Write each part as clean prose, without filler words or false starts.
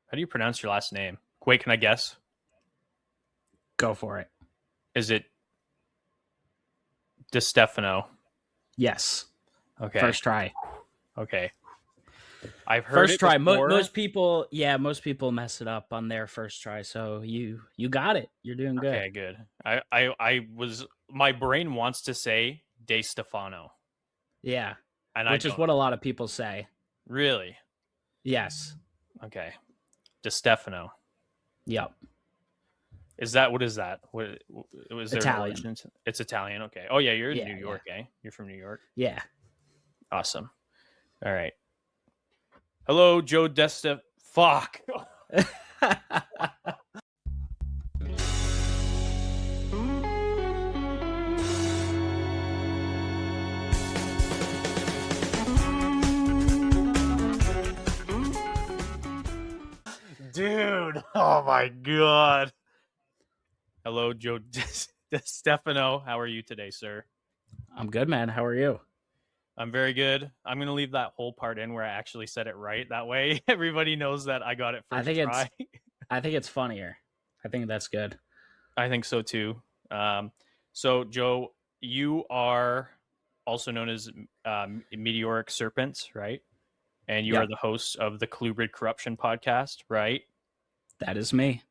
How do you pronounce your last name? Wait, can I guess? Go for it. Is it DeStefano? Yes. Okay. First try. Okay. I've heard First it try. before. Most people mess it up on their first try. So you got it. You're doing good. Okay, good. I was my brain wants to say DeStefano. Yeah. And Which is what a lot of people say. Really? Yes. Okay. DeStefano. Yep. What is that? What was there Italian. an origin? It's Italian. Okay. Oh yeah, you're in Yeah, New York, eh? You're from New York. Yeah. Awesome. All right. Hello, Joe DeStefano. Fuck. Dude, oh my god. Hello, Joe DeStefano. How are you today, sir? I'm good, man. How are you? I'm very good. I'm going to leave that whole part in where I actually said it right. That way everybody knows that I got it first try. I think it's funnier. I think that's good. I think so too. So, Joe, you are also known as Meteoric Serpents, right? And you are the host of the Colubrid Corruption podcast, right? That is me.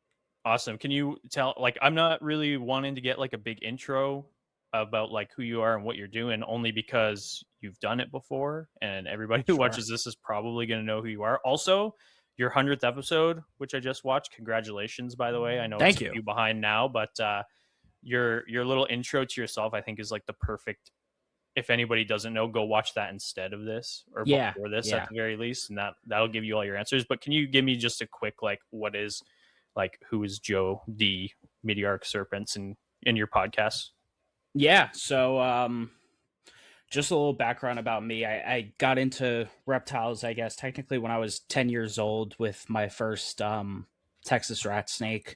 Awesome. Can you tell, like, I'm not really wanting to get like a big intro about like who you are and what you're doing, only because you've done it before and everybody who watches this is probably going to know who you are. Also, your 100th episode, which I just watched, congratulations, by the way. I know it's a few behind now, but your little intro to yourself, I think, is like the perfect, if anybody doesn't know, go watch that instead of this or before this at the very least, and that'll give you all your answers. But can you give me just a quick, like, who is Joe D. Meteoric Serpents in your podcast? Yeah, so just a little background about me. I got into reptiles, I guess, technically when I was 10 years old with my first Texas rat snake,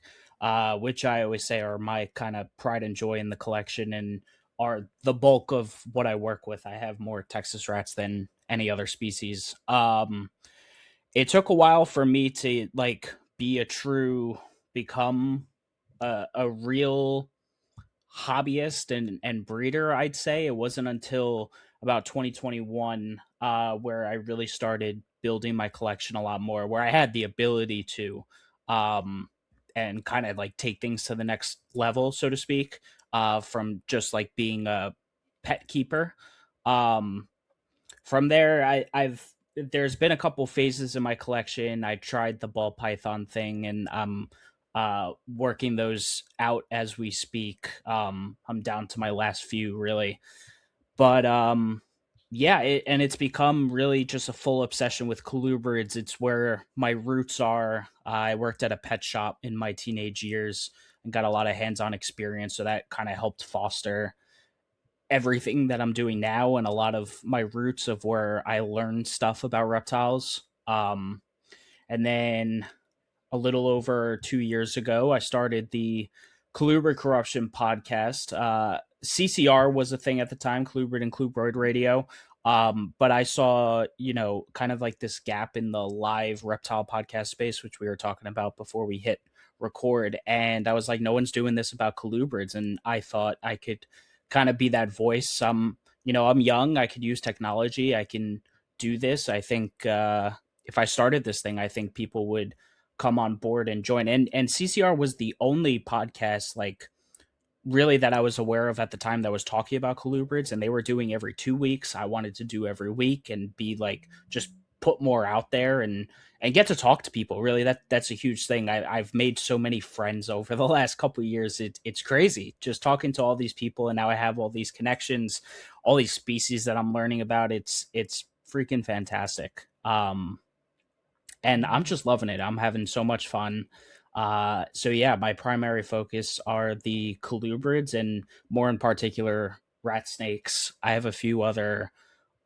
which I always say are my kind of pride and joy in the collection and are the bulk of what I work with. I have more Texas rats than any other species. It took a while for me to like become a real hobbyist and breeder. I'd say it wasn't until about 2021 where I really started building my collection a lot more, where I had the ability to and kind of like take things to the next level, so to speak, from just like being a pet keeper. From there, there's been a couple phases in my collection. I tried the ball python thing, and I'm working those out as we speak. I'm down to my last few, really, but yeah, it's become really just a full obsession with colubrids. It's where my roots are. I worked at a pet shop in my teenage years and got a lot of hands-on experience, so that kind of helped foster everything that I'm doing now and a lot of my roots of where I learned stuff about reptiles. And then a little over 2 years ago, I started the Colubrid Corruption podcast. CCR was a thing at the time, Colubrid and Colubroid Radio. But I saw, kind of like this gap in the live reptile podcast space, which we were talking about before we hit record. And I was like, no one's doing this about colubrids. And I thought I could kind of be that voice. I'm young. I could use technology. I can do this. I think if I started this thing, I think people would come on board and join. And CCR was the only podcast like really that I was aware of at the time that was talking about colubrids, and they were doing every 2 weeks. I wanted to do every week and be like just put more out there and get to talk to people. Really, that's a huge thing. I've made so many friends over the last couple of years. It's crazy just talking to all these people, and now I have all these connections, all these species that I'm learning about. It's freaking fantastic. And I'm just loving it. I'm having so much fun. So yeah, my primary focus are the colubrids and more in particular rat snakes. I have a few other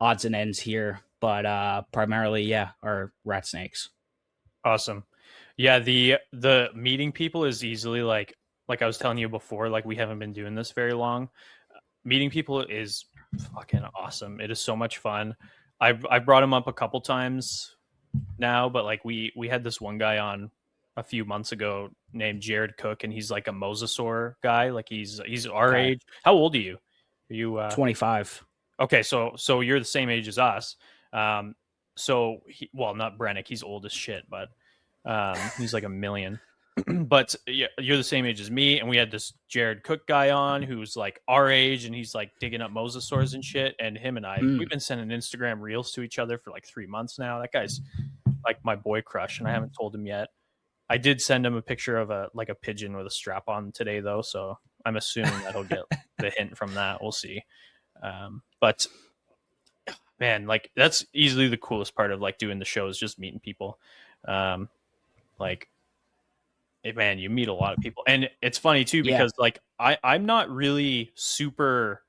odds and ends here, but primarily, are rat snakes. Awesome. Yeah, the meeting people is easily like I was telling you before, like we haven't been doing this very long. Meeting people is fucking awesome. It is so much fun. I brought him up a couple times now, but like we had this one guy on a few months ago named Jared Cook, and he's like a mosasaur guy. Like he's our Okay. age. How old are you? Are you 25. okay? So you're the same age as us. Um, so well, not Brennick. He's old as shit, but he's like a million. But yeah, you're the same age as me, and we had this Jared Cook guy on who's like our age, and he's like digging up mosasaurs and shit. And him and I, we've Mm. been sending Instagram reels to each other for like 3 months now. That guy's like my boy crush, and I haven't told him yet. I did send him a picture of a pigeon with a strap on today, though, so I'm assuming that he'll get the hint from that. We'll see. But man, like that's easily the coolest part of like doing the show is just meeting people. Um, like man, you meet a lot of people, and it's funny too Yeah. because like I'm not really super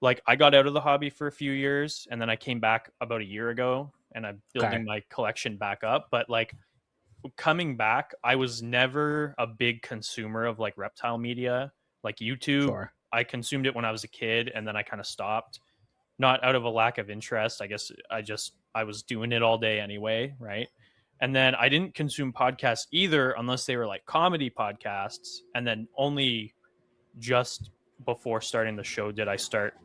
like I got out of the hobby for a few years, and then I came back about a year ago, and I'm Okay. building my collection back up. But like coming back, I was never a big consumer of like reptile media, like YouTube. Sure. I consumed it when I was a kid, and then I kind of stopped. Not out of a lack of interest. I guess I was doing it all day anyway, right? And then I didn't consume podcasts either unless they were like comedy podcasts. And then only just before starting the show did I start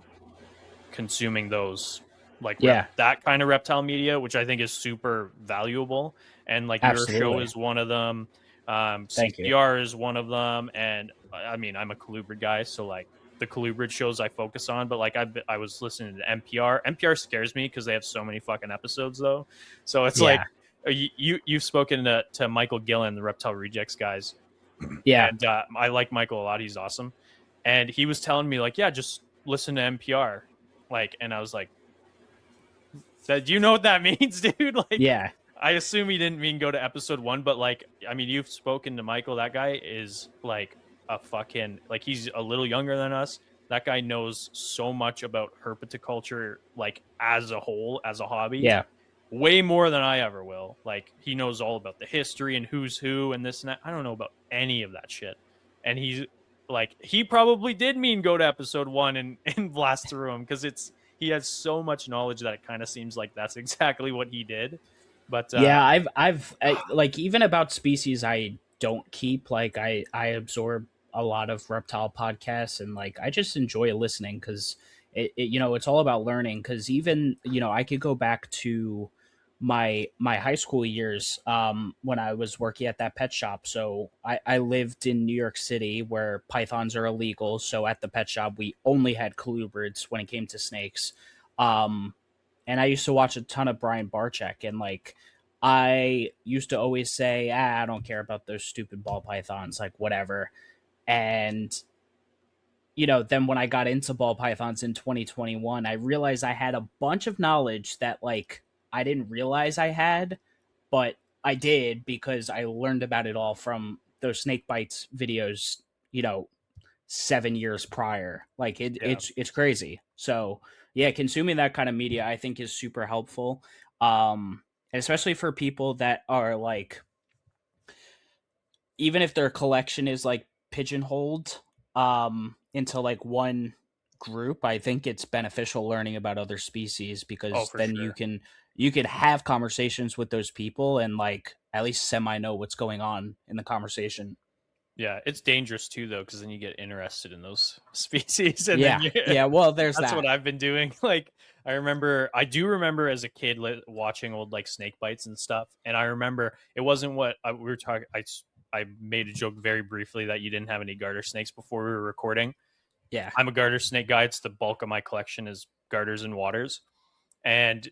consuming those like Yeah. that kind of reptile media, which I think is super valuable. And like your show Absolutely. is one of them. Thank you. CCR is one of them. And I mean, I'm a Colubrid guy, so like the Colubrid shows I focus on, but like I was listening to NPR. NPR scares me because they have so many fucking episodes though. So it's like Yeah. you've spoken to Michael Gillen, the Reptile Rejects guys, Yeah. and I like Michael a lot. He's awesome, and he was telling me like, yeah, just listen to NPR, like, and I was like, do you know what that means, dude? Like, Yeah. I assume he didn't mean go to episode 1, but like, I mean, you've spoken to Michael. That guy is like a fucking like he's a little younger than us. That guy knows so much about herpetoculture, like as a whole, as a hobby, Yeah. way more than I ever will. Like he knows all about the history and who's who and this and that. I don't know about any of that shit. And he's like, he probably did mean go to episode 1 and blast through him because he has so much knowledge that it kind of seems like that's exactly what he did. But Yeah, like even about species I don't keep, like I absorb a lot of reptile podcasts and like I just enjoy listening because it's all about learning because even I could go back to my high school years when I was working at that pet shop. So I lived in New York City where pythons are illegal. So at the pet shop we only had colubrids when it came to snakes. And I used to watch a ton of Brian Barczyk, and like I used to always say, I don't care about those stupid ball pythons, like whatever. And then when I got into ball pythons in 2021, I realized I had a bunch of knowledge that like I didn't realize I had, but I did because I learned about it all from those snake bites videos, you know, 7 years prior. Like yeah. it's crazy. So yeah, consuming that kind of media I think is super helpful. And especially for people that are like, even if their collection is like pigeonholed into like one group, I think it's beneficial learning about other species Oh, because for then you sure. can have conversations with those people and like at least semi know what's going on in the conversation. Yeah, it's dangerous too, though, because then you get interested in those species, and then Yeah. Yeah, well, there's that's what that. I've been doing. Like, I do remember as a kid watching old like snake bites and stuff, and I remember it wasn't what we were talking. I made a joke very briefly that you didn't have any garter snakes before we were recording. Yeah. I'm a garter snake guy. It's the bulk of my collection is garters and waters, and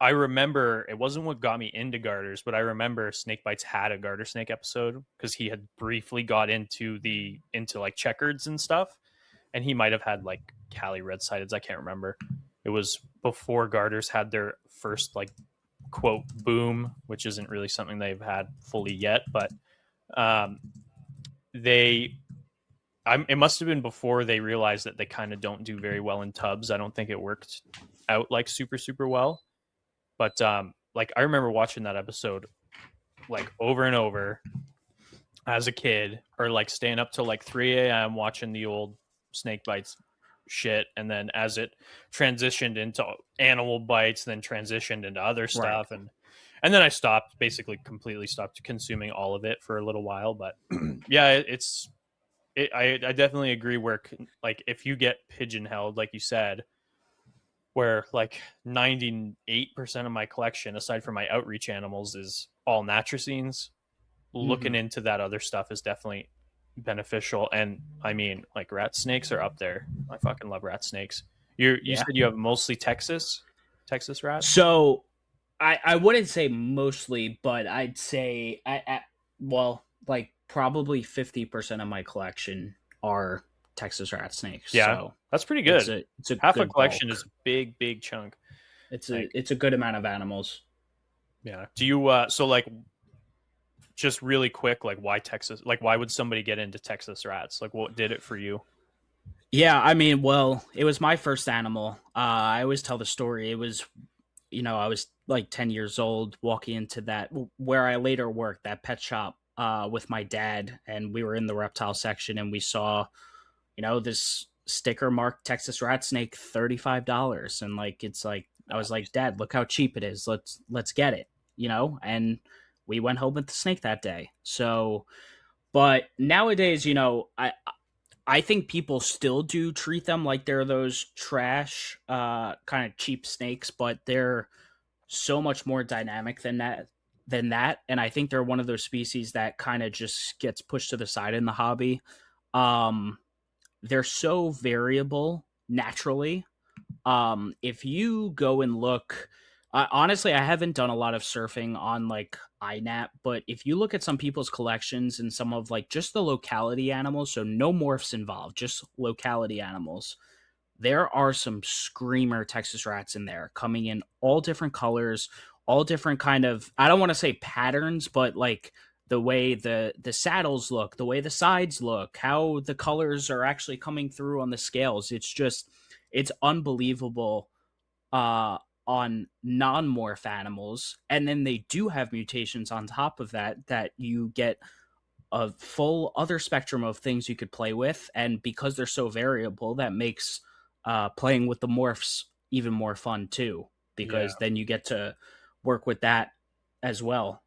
I remember it wasn't what got me into garters, but I remember Snake Bites had a garter snake episode because he had briefly got into like checkers and stuff, and he might have had like Cali red sideds. I can't remember. It was before garters had their first like quote boom, which isn't really something they've had fully yet, but um, they. It must have been before they realized that they kind of don't do very well in tubs. I don't think it worked out like super well. But like I remember watching that episode like over and over as a kid, or like staying up till like 3 a.m. watching the old snake bites shit, and then as it transitioned into animal bites, then transitioned into other Right. stuff, and then I stopped, basically completely stopped consuming all of it for a little while. But yeah, I definitely agree where, like, if you get pigeon-held, like you said, where like 98% of my collection, aside from my outreach animals, is all natricines, looking Hmm. into that other stuff is definitely beneficial. And I mean, like, rat snakes are up there. I fucking love rat snakes. You Yeah. said you have mostly Texas rats? So I wouldn't say mostly, but I'd say well, like probably 50% of my collection are Texas rat snakes. Yeah, So that's pretty good. it's a Half a good collection is bulk. a big chunk. Like, It's a good amount of animals. yeah. Do you so like, just really quick, like, why Texas? Like, why would somebody get into Texas rats? Like, what did it for you? Yeah, I mean, well, it was my first animal. I always tell the story. It was, I was like 10 years old walking into that where I later worked, that pet shop with my dad, and we were in the reptile section and we saw, this sticker marked Texas rat snake $35, and like it's like I was like, "Dad, look how cheap it is. Let's get it." And we went home with the snake that day. So, but nowadays, I think people still do treat them like they're those trash, kind of cheap snakes, but they're so much more dynamic than that. And I think they're one of those species that kind of just gets pushed to the side in the hobby. Um, they're so variable naturally. If you go and look, honestly, I haven't done a lot of surfing on like INAP, but if you look at some people's collections and some of like just the locality animals, so no morphs involved, just locality animals, there are some screamer Texas rats in there coming in all different colors, all different kind of, I don't want to say patterns, but like the way the saddles look, the way the sides look, how the colors are actually coming through on the scales. It's unbelievable uh on non-morph animals. And then they do have mutations on top of that you get a full other spectrum of things you could play with, and because they're so variable, that makes playing with the morphs even more fun too, Yeah. because then you get to work with that as well.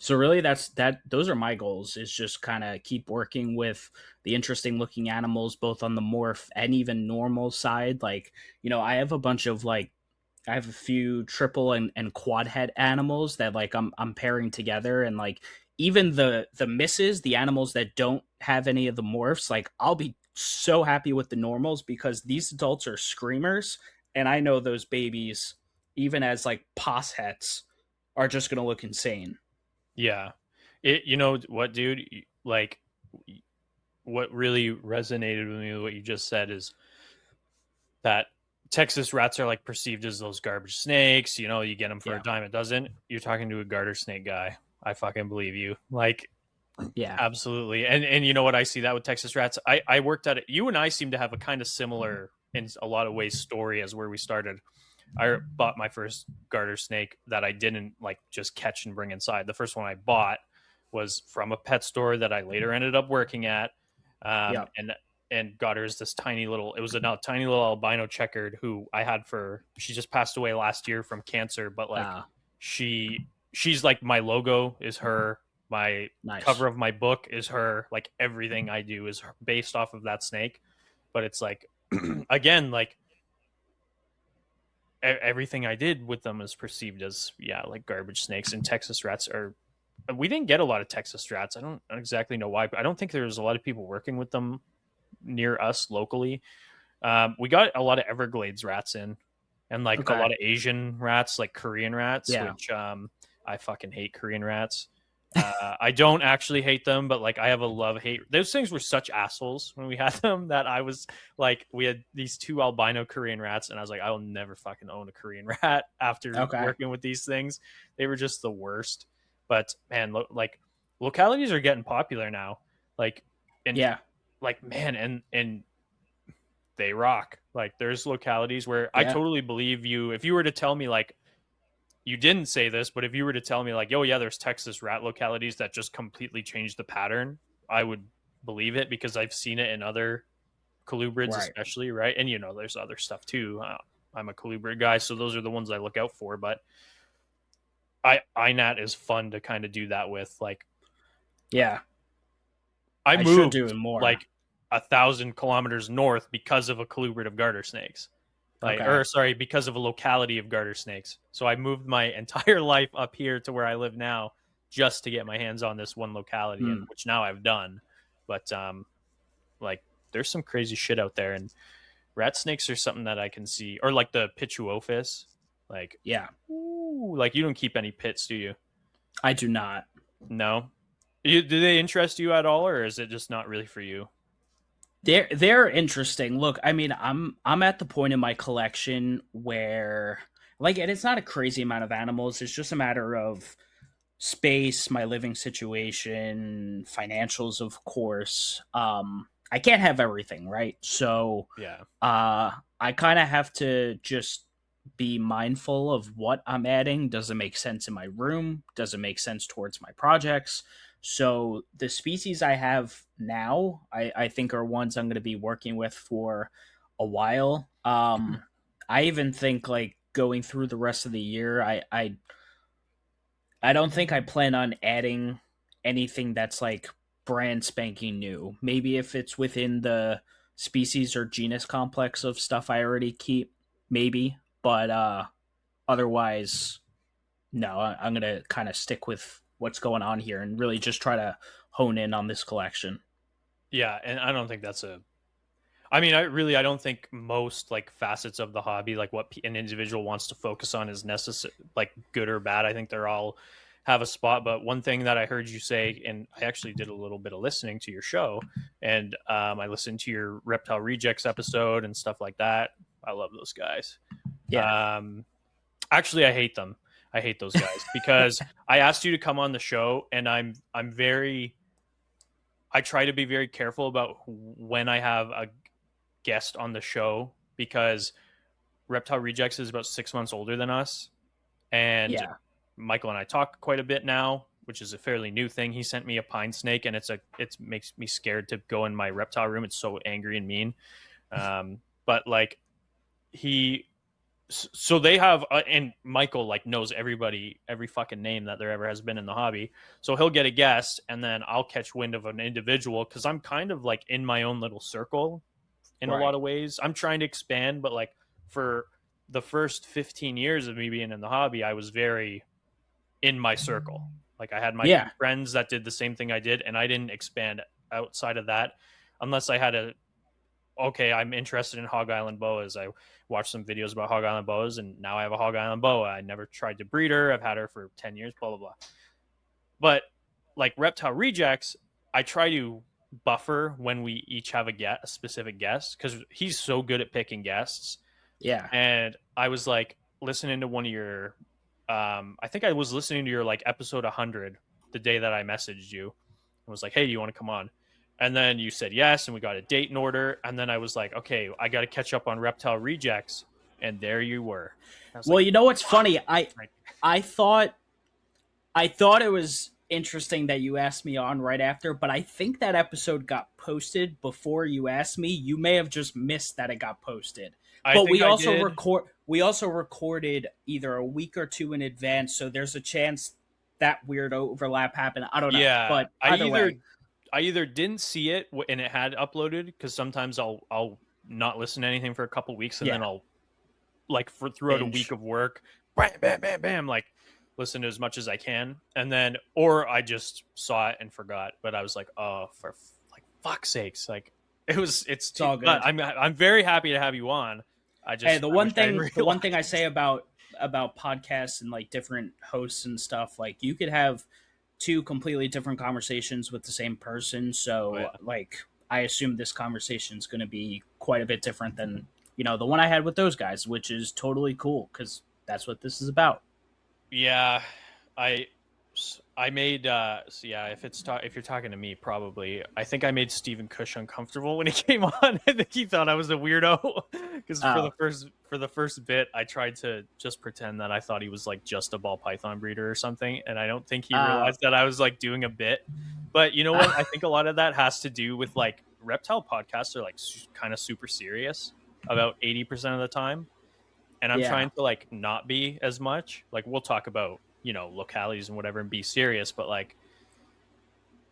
So really, those are my goals, is just kind of keep working with the interesting looking animals, both on the morph and even normal side. Like, I have a bunch of like, I have a few triple and quad head animals that like I'm pairing together, and like even the misses, the animals that don't have any of the morphs, like I'll be so happy with the normals because these adults are screamers, and I know those babies, even as like pos hets, are just gonna look insane. Yeah. You know what, dude? Like, what really resonated with me with what you just said is that Texas rats are like perceived as those garbage snakes. You get them for a Yeah, dime a dozen. You're talking to a garter snake guy. I fucking believe you. Like, yeah, absolutely. And you know what? I see that with Texas rats. I worked at it. You and I seem to have a kind of similar, in a lot of ways, story as where we started. I bought my first garter snake that I didn't like just catch and bring inside. The first one I bought was from a pet store that I later ended up working at, yeah. and got her as this tiny little. It was a tiny little albino checkered who I had for. She just passed away last year from cancer, but like, uh she's like, my logo is her. My Nice. cover of my book is her. Like, everything I do is based off of that snake. But it's like, again, like, everything I did with them is perceived as, yeah, like garbage snakes. And Texas rats are. We didn't get a lot of Texas rats. I don't exactly know why, but I don't think there's a lot of people working with them near us locally. We got a lot of Everglades rats in, and like a Okay. lot of Asian rats, like Korean rats, Yeah. which I fucking hate Korean rats. I don't actually hate them, but like, I have a love hate. Those things were such assholes when we had them that I was like, we had these two albino Korean rats, and I was like, I will never fucking own a Korean rat after Okay. working with these things. They were just the worst. But man, like, localities are getting popular now. Like, and Yeah. like, man, and they rock. Like, there's localities where I Yeah. totally believe you. If you were to tell me, like, you didn't say this, but if you were to tell me like, "Yo, yeah, there's Texas rat localities that just completely change the pattern," I would believe it because I've seen it in other colubrids Right. especially, right? And there's other stuff too. I'm a colubrid guy, so those are the ones I look out for. But INAT is fun to kind of do that with. Like, Yeah. I I should moved do it more. like 1,000 kilometers north because of a colubrid of garter snakes. Okay. Because of a locality of garter snakes. So I moved my entire life up here to where I live now just to get my hands on this one locality, and which now I've done. But like, there's some crazy shit out there, and rat snakes are something that I can see, or like the Pituophis. Like, Yeah. ooh, like you don't keep any pits, do you? I do not. No. Do they interest you at all, or is it just not really for you? They're interesting. Look, I mean, I'm at the point in my collection where, like, and it's not a crazy amount of animals. It's just a matter of space, my living situation, financials, of course. I can't have everything, right? So Yeah. I kind of have to just be mindful of what I'm adding. Does it make sense in my room? Does it make sense towards my projects? So the species I have now, I think are ones I'm going to be working with for a while. I even think like going through the rest of the year, I don't think I plan on adding anything that's like brand spanking new. Maybe if it's within the species or genus complex of stuff I already keep, maybe. But otherwise, no, I'm going to kind of stick with what's going on here and really just try to hone in on this collection. Yeah, and I don't think that's a I mean, I don't think most like facets of the hobby, like what an individual wants to focus on, is necessary, like good or bad. I think they're all have a spot. But one thing that I heard you say, and I actually did a little bit of listening to your show, and I listened to your Reptile Rejects episode and stuff like that. I love those guys. Yeah. Actually, I hate them. I hate those guys because I asked you to come on the show, and I try to be very careful about when I have a guest on the show, because Reptile Rejects is about 6 months older than us, and Yeah. Michael and I talk quite a bit now, which is a fairly new thing. He sent me a pine snake, and it makes me scared to go in my reptile room. It's so angry and mean. But like so they have and Michael like knows everybody, every fucking name that there ever has been in the hobby. So he'll get a guest, and then I'll catch wind of an individual, because I'm kind of like in my own little circle in a lot Right. of ways. I'm trying to expand, but like for the first 15 years of me being in the hobby, I was very in my circle. Like I had my Yeah. friends that did the same thing I did, and I didn't expand outside of that unless I had I'm interested in Hog Island boas. I watched some videos about Hog Island boas, and now I have a Hog Island boa. I never tried to breed her. I've had her for 10 years, blah, blah, blah. But like Reptile Rejects, I try to buffer when we each have a specific guest, because he's so good at picking guests. Yeah. And I was like listening to one of your I think I was listening to your like episode 100 the day that I messaged you and was like, hey, do you want to come on? And then you said yes, and we got a date in order. And then I was like, okay, I got to catch up on Reptile Rejects. And there you were. Well, like, you know what's funny? I thought it was interesting that you asked me on right after, but I think that episode got posted before you asked me. You may have just missed that it got posted. But we also recorded either a week or two in advance, so there's a chance that weird overlap happened. I don't know. Yeah, But either way, I either didn't see it and it had uploaded, because sometimes I'll not listen to anything for a couple weeks, and then I'll like throughout binge. a week of work, bam, bam, bam, bam, like listen to as much as I can, and then or I just saw it and forgot. But I was like, oh, for like fuck's sakes, like it's all good. I'm very happy to have you on. The one thing I say about podcasts and like different hosts and stuff, like you could have two completely different conversations with the same person. So like I assume this conversation is going to be quite a bit different than the one I had with those guys, which is totally cool because that's what this is about. Yeah, I made if you're talking to me, probably I think I made Stephen Cush uncomfortable when he came on. I think he thought I was a weirdo, because for the first bit I tried to just pretend that I thought he was like just a ball python breeder or something, and I don't think he realized that I was like doing a bit. But you know what? I think a lot of that has to do with like reptile podcasts are like kind of super serious about 80% of the time, and I'm Yeah. trying to like not be as much. Like we'll talk about, you know, localities and whatever and be serious, but like,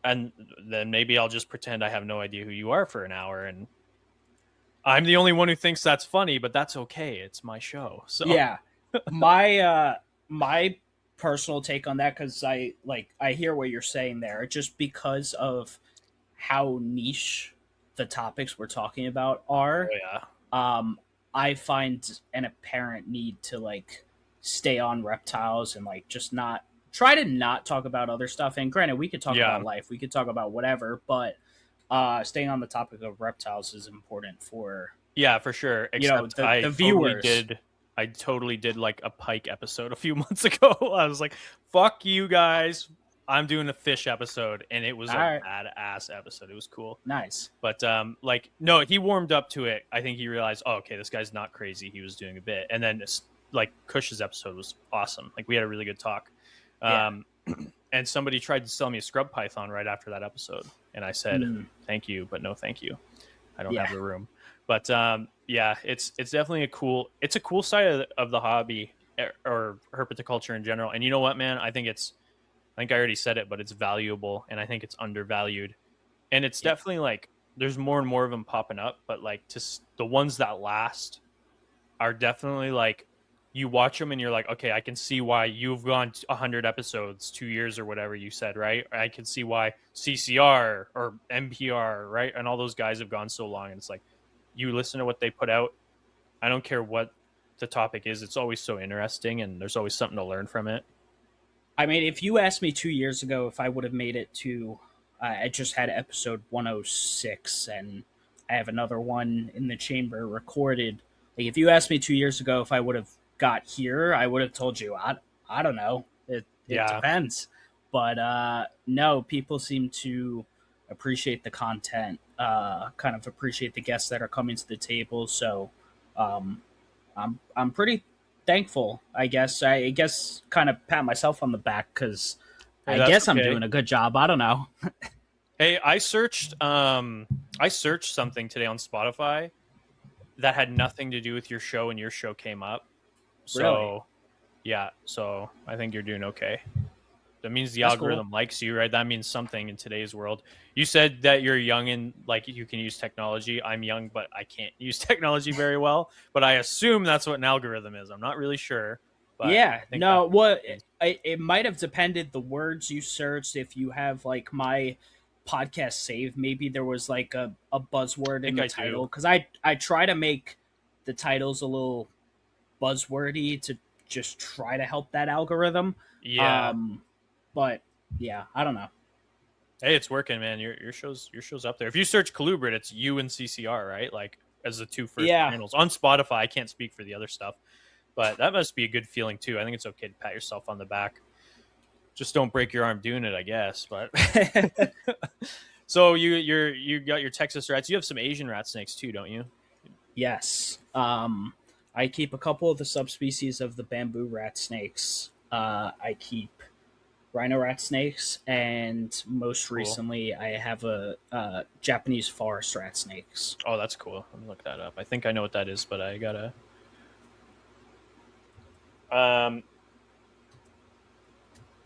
and then maybe I'll just pretend I have no idea who you are for an hour, and I'm the only one who thinks that's funny, but that's okay. It's my show. So Yeah. My personal take on that, because I hear what you're saying there, just because of how niche the topics we're talking about oh are. yeah. um I find an apparent need to like stay on reptiles and like just not try to not talk about other stuff. And granted, we could talk Yeah. about life, we could talk about whatever, but staying on the topic of reptiles is important for Yeah, for sure. Except the viewers. I totally did like a pike episode a few months ago. I was like, fuck you guys. I'm doing a fish episode, and it was All a right, badass episode. It was cool. nice. But like no, he warmed up to it. I think he realized, oh, okay, this guy's not crazy. He was doing a bit. And then like Cush's episode was awesome. Like we had a really good talk. Yeah. And somebody tried to sell me a scrub python right after that episode, and I said, thank you, but no thank you. I don't have the room. But yeah, it's definitely a cool side of the hobby, or herpetoculture in general. And you know what, man? I think I already said it, but it's valuable, and I think it's undervalued. And it's definitely like there's more and more of them popping up, but like the ones that last are definitely like you watch them and you're like, okay, I can see why you've gone 100 episodes, 2 years or whatever you said, right? I can see why CCR or NPR, right? And all those guys have gone so long, and it's like you listen to what they put out. I don't care what the topic is. It's always so interesting, and there's always something to learn from it. I mean, if you asked me 2 years ago if I would have made it to, I just had episode 106, and I have another one in the chamber recorded. Like, if you asked me 2 years ago if I would have got here, I would have told you, I don't know. It depends. But no, people seem to appreciate the content, kind of appreciate the guests that are coming to the table. So um, I'm pretty thankful. I guess kind of pat myself on the back because Hey, I that's guess I'm okay. doing a good job. I don't know. Hey, I searched something today on Spotify that had nothing to do with your show, and your show came up. So Really? yeah, so I think you're doing okay. That means the That's cool. algorithm likes you, right? That means something in today's world. You said that you're young and like you can use technology. I'm young, but I can't use technology very well. But I assume that's what an algorithm is. I'm not really sure, but Yeah. I think that's No. what What? it means. It might have depended the words you searched. If you have like my podcast saved, maybe there was like a buzzword I in think the I title, do. because I try to make the titles a little buzzwordy to just try to help that algorithm. Yeah. Um, but yeah, I don't know. Hey, it's working, man. Your show's up there. If you search Colubrid, it's you and CCR, right? Like as the two first Yeah. channels on Spotify. I can't speak for the other stuff, but that must be a good feeling too. I think it's okay to pat yourself on the back. Just don't break your arm doing it, I guess. But so you got your Texas rats. You have some Asian rat snakes too, don't you? Yes. I keep a couple of the subspecies of the bamboo rat snakes. I keep rhino rat snakes, and most Cool. recently, I have a Japanese forest rat snakes. Oh, that's cool. Let me look that up. I think I know what that is, but I gotta.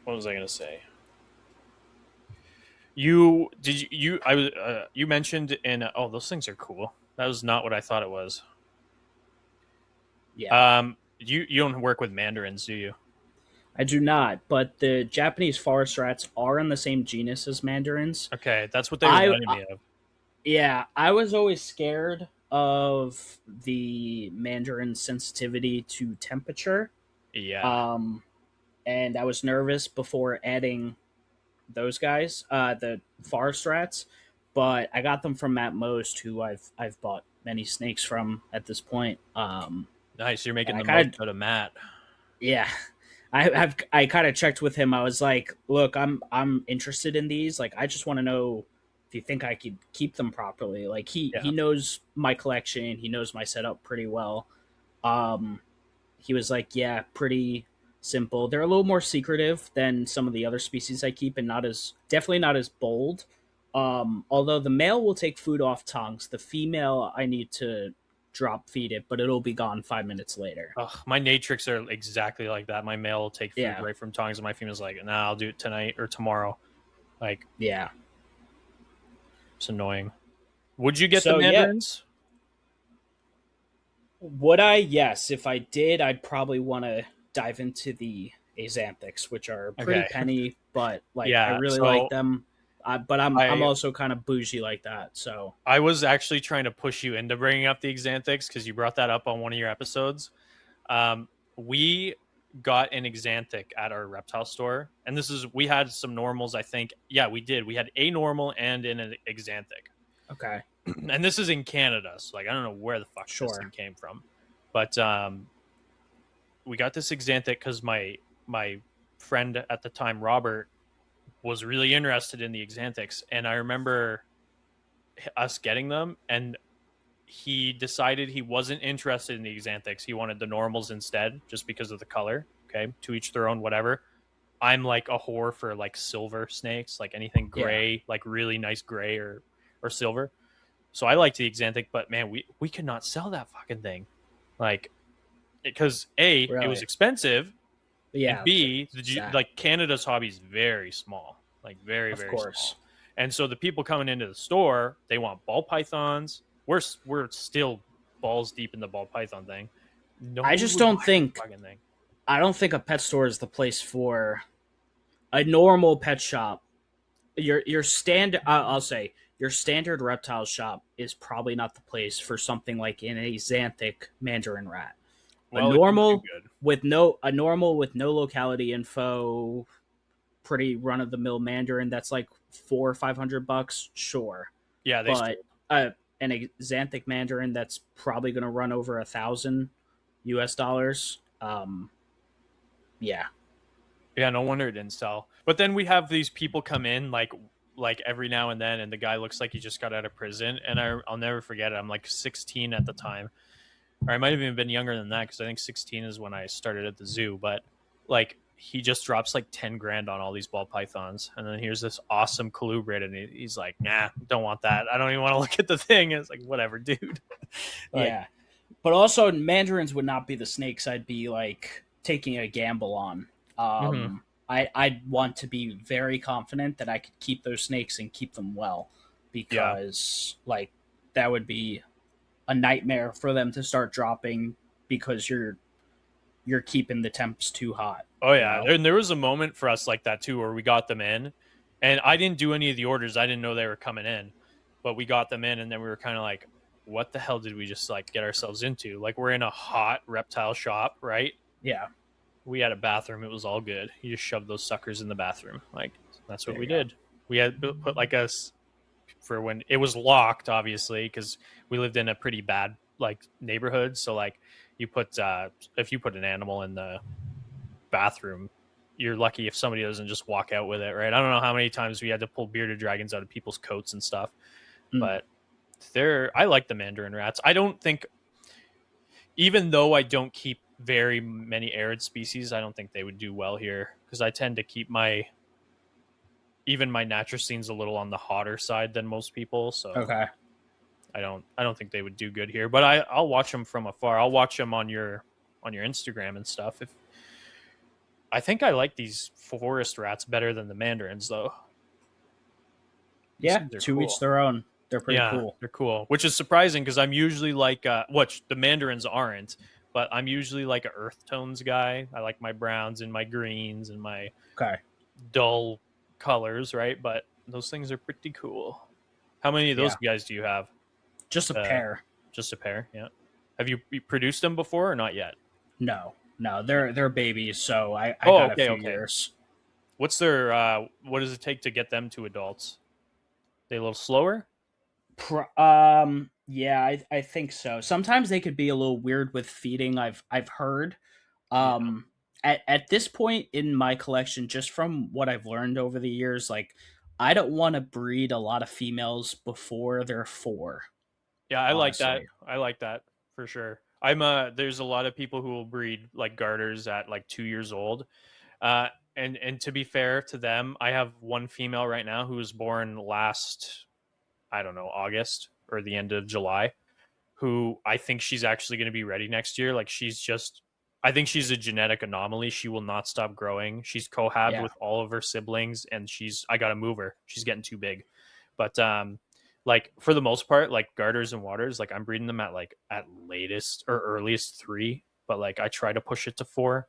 What was I gonna say? You mentioned in oh, those things are cool. That was not what I thought it was. Yeah, You don't work with mandarins, do you? I do not, but the Japanese forest rats are in the same genus as mandarins. Okay, that's what they I, reminded I me of. yeah, I was always scared of the mandarin sensitivity to temperature. Yeah. Um, and I was nervous before adding those guys, the forest rats. But I got them from Matt Most, who I've bought many snakes from at this point. Nice. You're making And I the most kind of out of Matt. yeah, I kind of checked with him. I was like, look, I'm interested in these. Like, I just want to know if you think I could keep them properly. Like he Yeah. knows my collection. He knows my setup pretty well. Um, he was like, yeah, pretty simple. They're a little more secretive than some of the other species I keep, and not as definitely not as bold. Although the male will take food off tongues, the female I need to drop feed it, but it'll be gone 5 minutes later. Ugh, my Natrix are exactly like that. My male will take food Yeah, right from tongs, and my female's like, "Nah, I'll do it tonight or tomorrow." Like, yeah. it's annoying. Would you get the So yeah, mandarins? would I? Yes. If I did, I'd probably want to dive into the Axanthics, which are pretty Okay, penny, but like I yeah. really like So them. But I'm I also kind of bougie like that. So I was actually trying to push you into bringing up the Xanthics because you brought that up on one of your episodes. We got an Xanthic at our reptile store, and we had some normals. I think, yeah, we did. We had a normal and an Xanthic, okay, and this is in Canada. So like, I don't know where the fuck this thing sure. came from, but we got this Xanthic because my friend at the time, Robert, was really interested in the Xanthics, and I remember us getting them, and he decided he wasn't interested in the Xanthics. He wanted the normals instead, just because of the color. Okay, to each their own, whatever. I'm like a whore for like silver snakes, like anything Yeah, gray, like really nice gray or silver. So I liked the Xanthic, but man, we could not sell that fucking thing, like because A, it was really. expensive, and Yeah, B, sad. like Canada's hobby is very small, like very Of very course. small, and so the people coming into the store, they want ball pythons. We're still balls deep in the ball python thing. No I one just would don't buy that think fucking thing. I don't think a pet store is the place for a normal pet shop. Your standard I'll say your standard reptile shop is probably not the place for something like an Axanthic mandarin rat. A Well, it didn't do normal good. with no locality info, pretty run of the mill mandarin that's like 400 or 500 bucks, sure. Yeah, they But sold. an Axanthic mandarin that's probably going to run over $1,000 US. Yeah, Yeah, no wonder it didn't sell. But then we have these people come in like every now and then, and the guy looks like he just got out of prison. And I'll never forget it. I'm like 16 at the time, or I might have even been younger than that because I think 16 is when I started at the zoo. But like he just drops like 10 grand on all these ball pythons, and then here's this awesome colubrid, and he's like, "Nah, don't want that. I don't even want to look at the thing." And it's like, whatever, dude. Like, yeah. But also, mandarins would not be the snakes I'd be like taking a gamble on. mm-hmm. I'd want to be very confident that I could keep those snakes and keep them well, Yeah. because like that would be a nightmare for them to start dropping because you're keeping the temps too hot. Oh You yeah, know? and there was a moment for us like that too, where we got them in, and I didn't do any of the orders. I didn't know they were coming in, but we got them in, and then we were kind of like, "What the hell did we just like get ourselves into?" Like we're in a hot reptile shop, right? Yeah. We had a bathroom; it was all good. You just shoved those suckers in the bathroom. Like that's what There we you go. did. We had put like us for when it was locked, obviously, because we lived in a pretty bad like neighborhood. So like you put if you put an animal in the bathroom, you're lucky if somebody doesn't just walk out with it, right? I don't know how many times we had to pull bearded dragons out of people's coats and stuff, Mm. but I like the mandarin rats. I don't think, even though I don't keep very many arid species, I don't think they would do well here because I tend to keep even my natricines a little on the hotter side than most people. So Okay. I don't think they would do good here. But I'll watch them from afar. I'll watch them on your Instagram and stuff. If I think I like these forest rats better than the mandarins, though. These Yeah. things are To each cool. their own. They're pretty Yeah, cool. they're cool, which is surprising because I'm usually like, which the mandarins aren't, but I'm usually like a earth tones guy. I like my browns and my greens and my Okay. dull colors, right? But those things are pretty cool. How many of those Yeah. guys do you have? Just a Uh, pair. just a pair, yeah. Have you produced them before or not yet? No. No. They're babies, so I Oh, got a okay, few okay. years. What's their what does it take to get them to adults? They a little slower? Yeah, I think so. Sometimes they could be a little weird with feeding. I've heard. Yeah. Um, at this point in my collection, just from what I've learned over the years, like I don't want to breed a lot of females before they're four. Yeah, I like that. Honestly, I like that for sure. There's a lot of people who will breed like garters at like 2 years old. Uh and to be fair to them, I have one female right now who was born last, I don't know, August or the end of July, who I think she's actually going to be ready next year. Like I think she's a genetic anomaly. She will not stop growing. She's cohabbed Yeah. with all of her siblings, and I got to move her. She's getting too big. But like for the most part, like garters and waters, like I'm breeding them at latest or earliest 3, but like I try to push it to 4.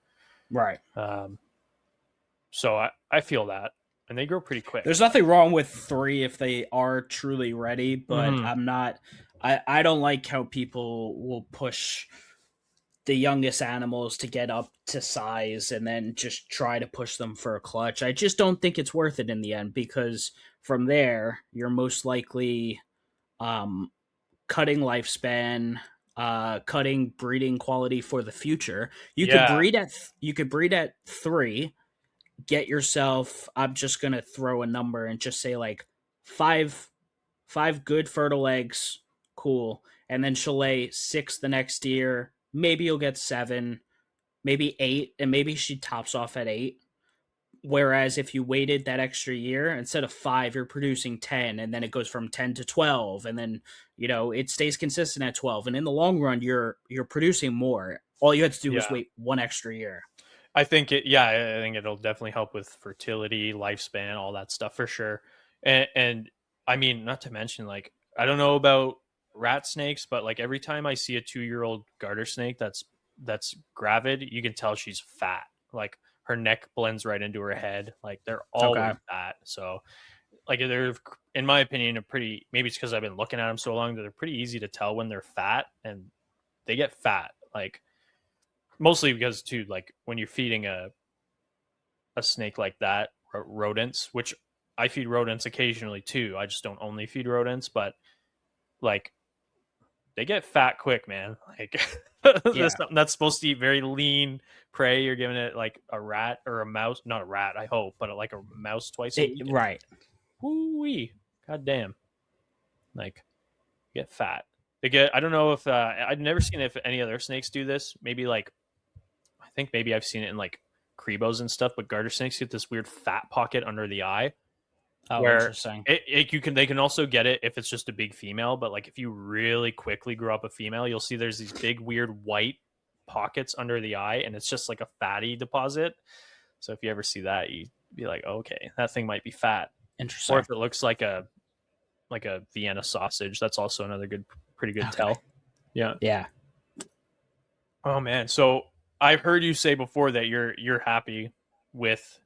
Right. Um, so I feel that, and they grow pretty quick. There's nothing wrong with 3 if they are truly ready, but Mm-hmm. I'm not. I don't like how people will push the youngest animals to get up to size and then just try to push them for a clutch. I just don't think it's worth it in the end, because from there you're most likely um, cutting lifespan, cutting breeding quality for the future. Yeah, You could breed at 3, get yourself. I'm just gonna throw a number and just say like 5 good fertile eggs, cool, and then she'll lay 6 the next year. Maybe you'll get 7, maybe 8, and maybe she tops off at 8. Whereas if you waited that extra year, instead of 5, you're producing 10, and then it goes from 10 to 12, and then it stays consistent at 12. And in the long run, you're producing more. All you had to do was yeah. wait one extra year. I think I think it'll definitely help with fertility, lifespan, all that stuff for sure. And I mean, not to mention, like, I don't know about rat snakes, but like every time I see a 2-year-old garter snake that's gravid, you can tell she's fat. Like her neck blends right into her head. Like they're Okay. always fat. So like they're, in my opinion, a pretty, maybe it's because I've been looking at them so long that they're pretty easy to tell when they're fat, and they get fat. Like mostly because too, like when you're feeding a snake like that, rodents, which I feed rodents occasionally too. I just don't only feed rodents, but like they get fat quick, man. Like there's Yeah. something that's supposed to eat very lean prey. You're giving it like a rat or a mouse, not a rat, I hope, but like a mouse twice a week. And Right. whoo-wee, god damn, like get fat. They get. I don't know if I've never seen if any other snakes do this. Maybe like I think maybe I've seen it in like Crebos and stuff, but garter snakes get this weird fat pocket under the eye Oh, where interesting. they can also get it if it's just a big female, but like if you really quickly grow up a female, you'll see there's these big weird white pockets under the eye, and it's just like a fatty deposit. So if you ever see that, you be like, oh, okay, that thing might be fat. Or Interesting. if it looks like a Vienna sausage, that's also another pretty good Okay. tell. Yeah. Yeah. Oh man. So I've heard you say before that you're happy with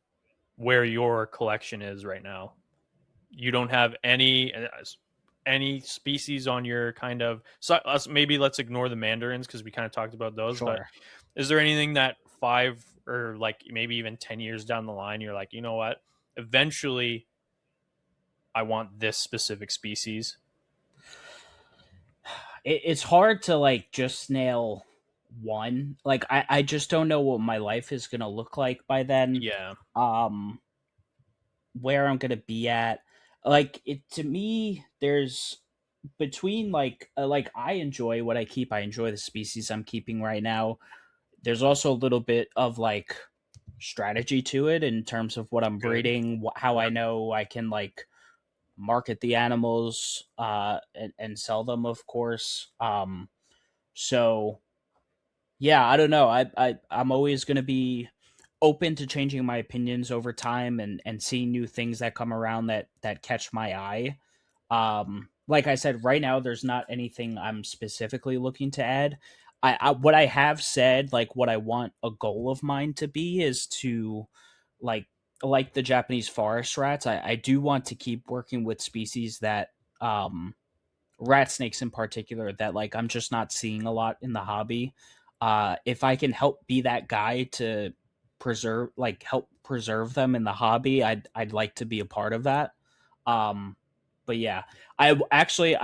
where your collection is right now. You don't have any species on your kind of, so maybe let's ignore the mandarins because we kind of talked about those, but Sure. is there anything that 5 or like maybe even 10 years down the line you're like, you know what, eventually I want this specific species? It's hard to like just nail one. Like I just don't know what my life is gonna look like by then. Yeah. Um, where I'm gonna be at. Like it to me, there's between like I enjoy what I keep. I enjoy the species I'm keeping right now. There's also a little bit of like strategy to it in terms of what I'm Good. breeding, how I Yeah. know I can like market the animals and sell them, of course. So yeah, I don't know. I'm always going to be open to changing my opinions over time and seeing new things that come around that catch my eye. Like I said, right now there's not anything I'm specifically looking to add. What I have said, like what I want a goal of mine to be, is to like like the Japanese forest rats. I do want to keep working with species that rat snakes in particular that like I'm just not seeing a lot in the hobby. If I can help be that guy to help preserve them in the hobby, I'd like to be a part of that. Um, but yeah, I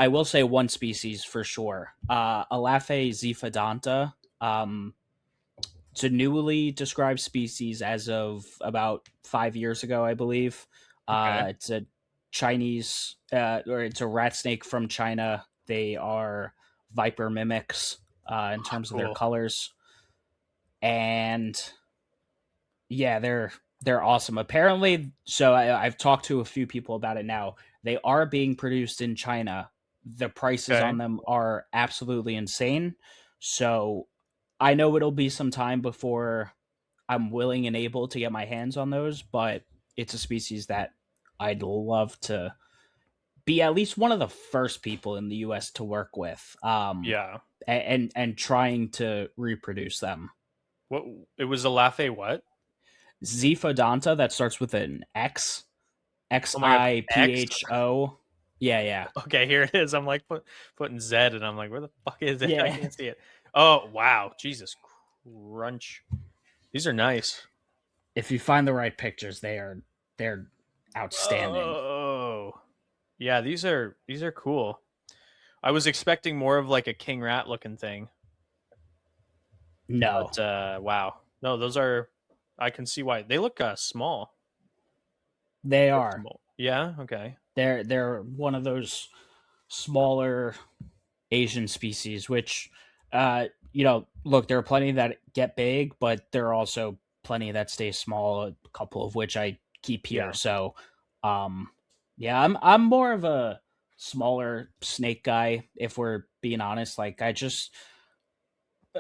will say one species for sure. Alafe zifidanta. It's a newly described species as of about 5 years ago, I believe. Okay. It's a Chinese, or it's a rat snake from China. They are viper mimics in terms of their Cool. colors. And Yeah, they're awesome. Apparently, so I've talked to a few people about it now. They are being produced in China. The prices Okay. on them are absolutely insane. So I know it'll be some time before I'm willing and able to get my hands on those, but it's a species that I'd love to be at least one of the first people in the US to work with. Yeah. And trying to reproduce them. What it was a Lafe what? Xiphodonta that starts with an X, Oh my god, X. Xipho. Yeah, yeah, Okay, here it is. I'm like putting Z, and I'm like, where the fuck is it? I yeah. can't see it. Oh wow, Jesus crunch. These are nice. If you find the right pictures, they're outstanding. Oh yeah, these are cool. I was expecting more of like a king rat looking thing, No, but wow, no, those are. I can see why they look small. they They're are. small. Yeah. Okay. They're one of those smaller Asian species, which, look, there are plenty that get big, but there are also plenty that stay small. A couple of which I keep here. Yeah. So, um, yeah, I'm more of a smaller snake guy. If we're being honest, like I just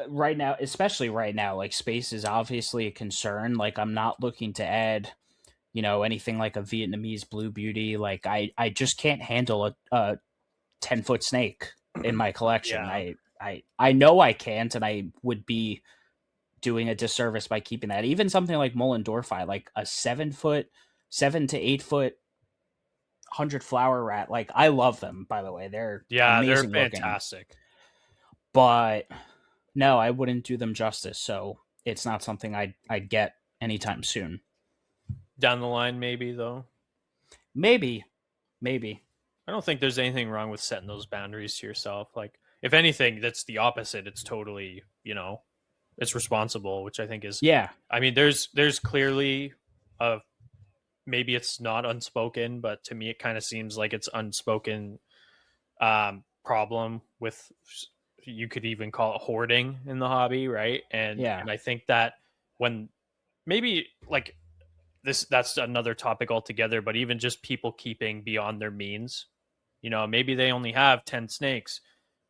right now, especially right now, like space is obviously a concern. Like I'm not looking to add, anything like a Vietnamese blue beauty. Like I just can't handle a 10-foot snake in my collection. Yeah. I know I can't, and I would be doing a disservice by keeping that. Even something like Mullendorfi, like a 7-foot, 7 to 8 foot 100 flower rat. Like I love them, by the way. They're Yeah, they're amazing looking, fantastic. but no, I wouldn't do them justice. So it's not something I'd get anytime soon. Down the line, maybe though. Maybe, maybe. I don't think there's anything wrong with setting those boundaries to yourself. Like, if anything, that's the opposite. It's totally, it's responsible, which I think is. Yeah, I mean, there's clearly a maybe it's not unspoken, but to me, it kind of seems like it's unspoken problem with you could even call it hoarding in the hobby, right? And yeah, I think that when maybe like this that's another topic altogether, but even just people keeping beyond their means, maybe they only have 10 snakes,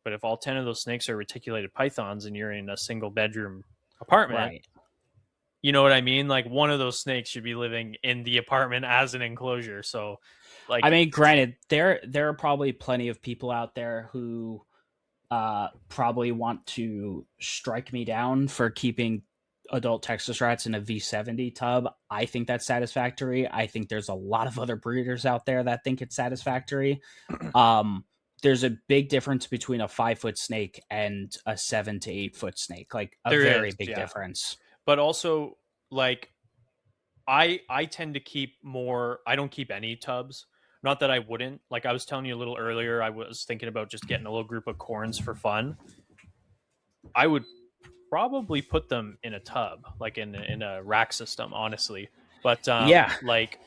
but if all 10 of those snakes are reticulated pythons and you're in a single bedroom apartment, right. you know what I mean? Like one of those snakes should be living in the apartment as an enclosure. So like I mean, granted, there are probably plenty of people out there who probably want to strike me down for keeping adult Texas rats in a V70 tub. I think that's satisfactory. I think there's a lot of other breeders out there that think it's satisfactory. Um, there's a big difference between a 5-foot snake and a 7 to 8 foot snake, like a there very is, big yeah. difference. But also like I tend to keep more. I don't keep any tubs. Not that I wouldn't. Like I was telling you a little earlier, I was thinking about just getting a little group of corns for fun. I would probably put them in a tub, like in a rack system, honestly. But Yeah, like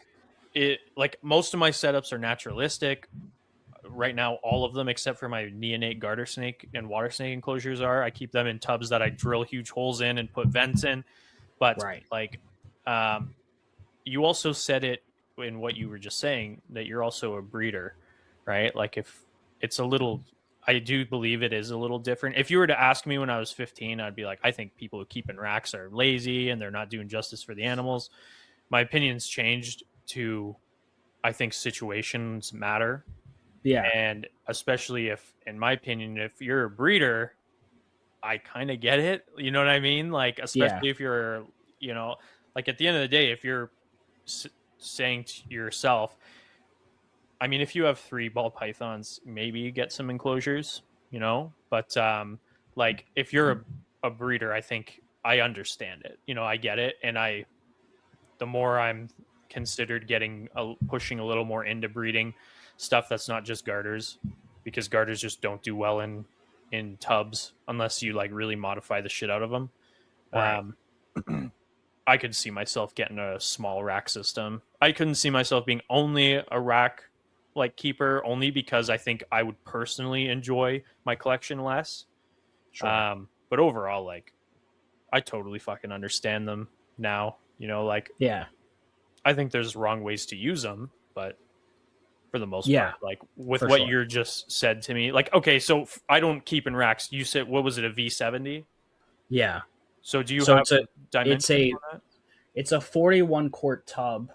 most of my setups are naturalistic right now. All of them except for my neonate garter snake and water snake enclosures are. I keep them in tubs that I drill huge holes in and put vents in. But right. like, um, you also said it in what you were just saying that you're also a breeder, right? Like if it's a little, I do believe it is a little different. If you were to ask me when I was 15, I'd be like, I think people who keep in racks are lazy and they're not doing justice for the animals. My opinion's changed to I think situations matter. Yeah, And especially if, in my opinion, if you're a breeder, I kind of get it. You know what I mean? Like, yeah, especially if you're, you know, like at the end of the day, if you're saying to yourself, I mean, if you have 3 ball pythons, maybe you get some enclosures, but like if you're a breeder, I think I understand it. I get it. And the more I'm considered pushing a little more into breeding stuff that's not just garters, because garters just don't do well in tubs unless you like really modify the shit out of them. right. Um, I could see myself getting a small rack system. I couldn't see myself being only a rack like keeper, only because I think I would personally enjoy my collection less. Sure. But overall, like I totally fucking understand them now. You know, like Yeah. I think there's wrong ways to use them, but for the most Yeah, part, like with for what sure. you're just said to me, like okay, so I don't keep in racks. You said what was it, a V70? Yeah. So do you So have it's a it's dimensions a on that? it's a 41 quart tub.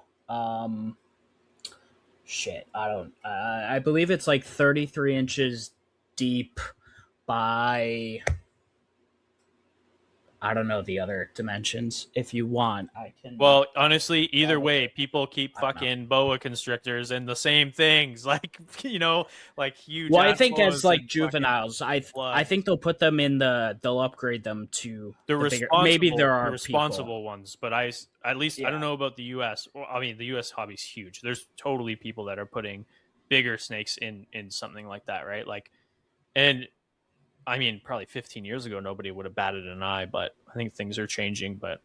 Shit, I don't. I believe it's like 33 inches deep by. I don't know the other dimensions. If you want, I can Well, honestly, either grab way, it. people keep I don't know. fucking boa constrictors and the same things, like like huge Well, I ass think as boas like and fucking juveniles, I blood. think they'll put them in they'll upgrade them to The the bigger. Maybe there the are people. responsible ones, but at least I don't Yeah. know about the U.S. Well, I mean, the U.S. hobby's huge. There's totally people that are putting bigger snakes in something like that, right? Like, and I mean, probably 15 years ago, nobody would have batted an eye, but I think things are changing. But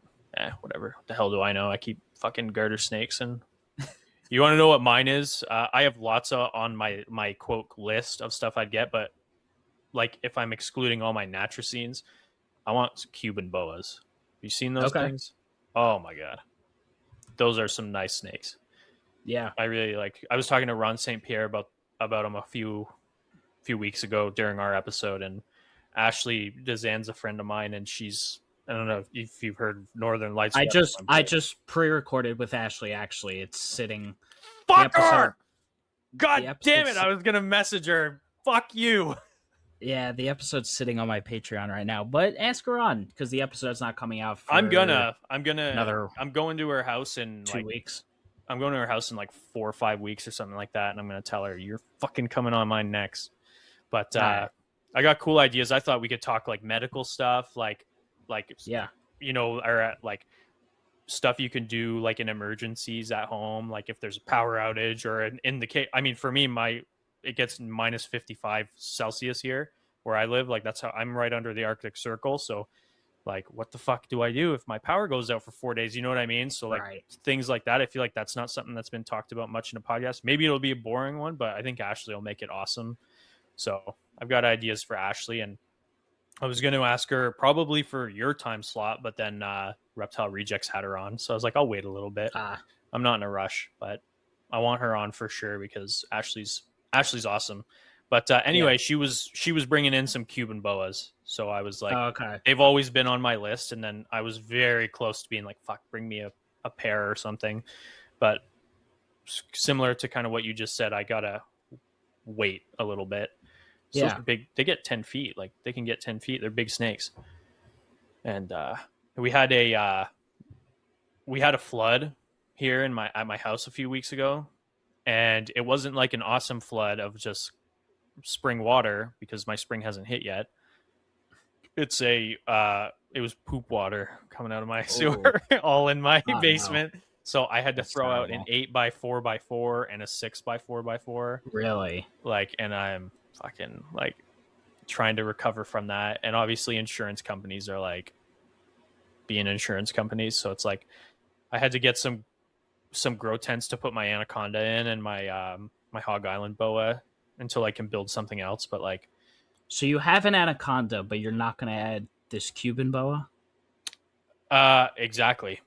whatever. What the hell do I know? I keep fucking garter snakes, and you want to know what mine is? I have lots on my quote list of stuff I'd get, but like if I'm excluding all my natricines, I want Cuban boas. Have you seen those Okay. things? Oh my god, those are some nice snakes. Yeah. I really like. I was talking to Ron St. Pierre about him a few weeks ago during our episode, and Ashley Dezan's a friend of mine, and she's I don't know if you've heard Northern Lights. I just pre-recorded with Ashley. Actually, it's sitting. The Fuck episode. her! God The damn it! episode's I was gonna message her. Fuck you. Yeah, the episode's sitting on my Patreon right now, but ask her on because the episode's not coming out for I'm gonna, another I'm going to her house in 2 weeks. I'm going to her house in like 4 or 5 weeks or something like that, and I'm gonna tell her you're fucking coming on mine next. But All right. I got cool ideas. I thought we could talk like medical stuff, like Yeah. or like stuff you can do like in emergencies at home, like if there's a power outage or in the case. I mean, for me, it gets minus 55 Celsius here where I live. Like that's how I'm right under the Arctic Circle. So like, what the fuck do I do if my power goes out for 4 days? You know what I mean? So like Right. things like that. I feel like that's not something that's been talked about much in a podcast. Maybe it'll be a boring one, but I think Ashley will make it awesome. So I've got ideas for Ashley, and I was going to ask her probably for your time slot, but then Reptile Rejects had her on, so I was like, I'll wait a little bit. I'm not in a rush, but I want her on for sure because Ashley's awesome. But anyway, Yeah. she was bringing in some Cuban boas, so I was like, Okay. they've always been on my list, and then I was very close to being like, fuck, bring me a pair or something. But similar to kind of what you just said, I gotta wait a little bit. So those Yeah. are big. They get 10 feet. Like they can get 10 feet. They're big snakes. And we had a flood here at my house a few weeks ago, and it wasn't like an awesome flood of just spring water because my spring hasn't hit yet. It's it was poop water coming out of my sewer, all in my Oh, basement. no. So I had to That's throw out an terrible. 8x4x4 and a 6x4x4. Really? Like, and I'm fucking like trying to recover from that. And obviously insurance companies are like being insurance companies. So it's like I had to get some grow tents to put my anaconda in and my Hog Island boa until I can build something else. But like So you have an anaconda, but you're not going to add this Cuban boa? exactly.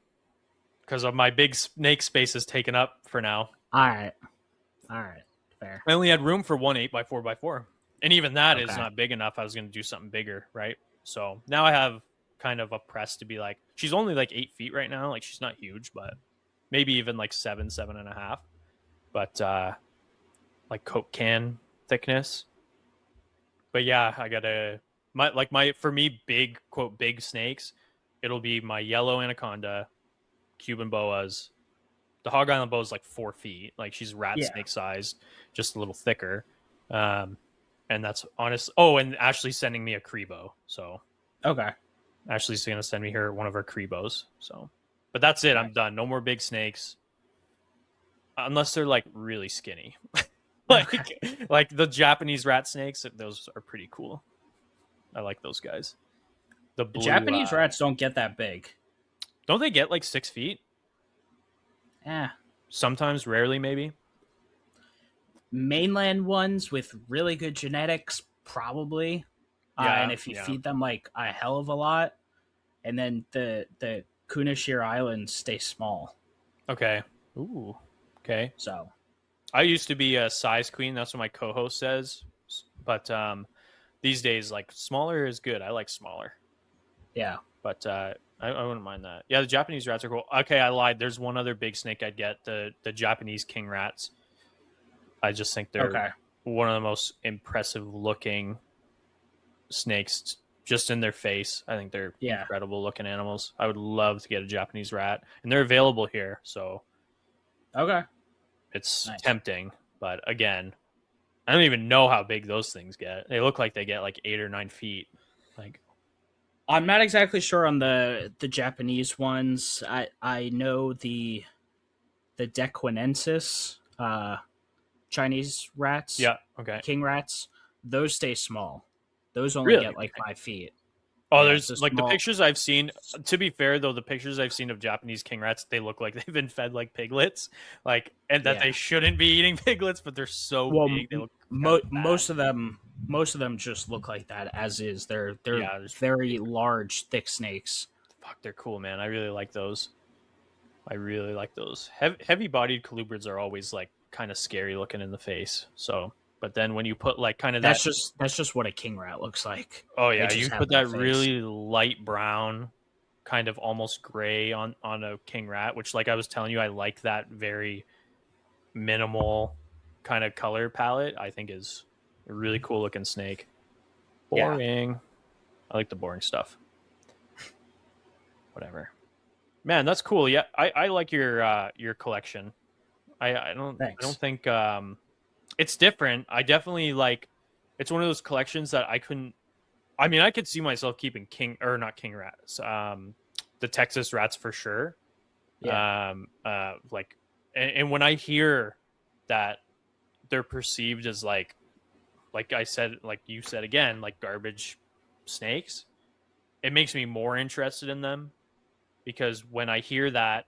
Because of my big snake space is taken up for now. All right. Fair. I only had room for one 8x4x4. And even that is Okay. not big enough. I was going to do something bigger, right? So now I have kind of a press to be like, she's only like 8 feet right now. Like she's not huge, but maybe even like 7.5. But like Coke can thickness. But yeah, I gotta for me, big quote big snakes. It'll be my yellow anaconda, Cuban boas. The Hog Island boa is like 4 feet. Like she's rat snake sized, just a little thicker. And that's honest. Oh, and Ashley's sending me a Crebo. So Okay. Ashley's gonna send me one of her Crebos. So, but that's it. Nice. I'm done. No more big snakes, unless they're like really skinny. like the Japanese rat snakes. Those are pretty cool. I like those guys. The blue, Japanese rats don't get that big. don't they get like 6 feet? Yeah. Sometimes, rarely, maybe. Mainland ones with really good genetics, probably. Yeah, And if you feed them like a hell of a lot, and then the Kunashir Islands stay small. Okay. Ooh. Okay. So I used to be a size queen. That's what my co-host says. But these days, like smaller is good. I like smaller. yeah. But I wouldn't mind that. Yeah, the Japanese rats are cool. Okay, I lied. There's one other big snake I'd get, the Japanese king rats. I just think they're Okay. one of the most impressive looking snakes just in their face. I think they're Yeah. incredible looking animals. I would love to get a Japanese rat, and they're available here, so Okay. it's Nice. tempting. But again, I don't even know how big those things get. They look like they get like 8 or 9 feet. Like, I'm not exactly sure on the Japanese ones. I know the Dequinensis, Chinese rats, yeah, okay. king rats. Those stay small. Those only Really? get like 5 feet. Oh, Yeah, there's so like the small. pictures I've seen. To be fair, though, the pictures I've seen of Japanese king rats, they look like they've been fed like piglets, like, and that Yeah. they shouldn't be eating piglets, but they're so Well, big, they look kind of bad. most of them just look like that as is. They're Yeah, there's very large, thick snakes. fuck, they're cool, man. I really like those. I really like those. Heavy-bodied colubrids are always like kind of scary looking in the face. So, but then when you put like kind of that, That's just what a king rat looks like. oh They yeah, just you have put that that face. really light brown, kind of almost gray on a king rat, which like I was telling you, I like that very minimal kind of color palette. I think is a really cool looking snake. Yeah. Boring. I like the boring stuff. Whatever. Man, that's cool. Yeah, I like your collection. I don't Thanks. think it's different. I definitely like it's one of those collections that I couldn't I mean, I could see myself keeping king or not king rats. The Texas rats for sure. Yeah. Like and when I hear that they're perceived as like I said, like you said again, like garbage snakes, it makes me more interested in them because when I hear that,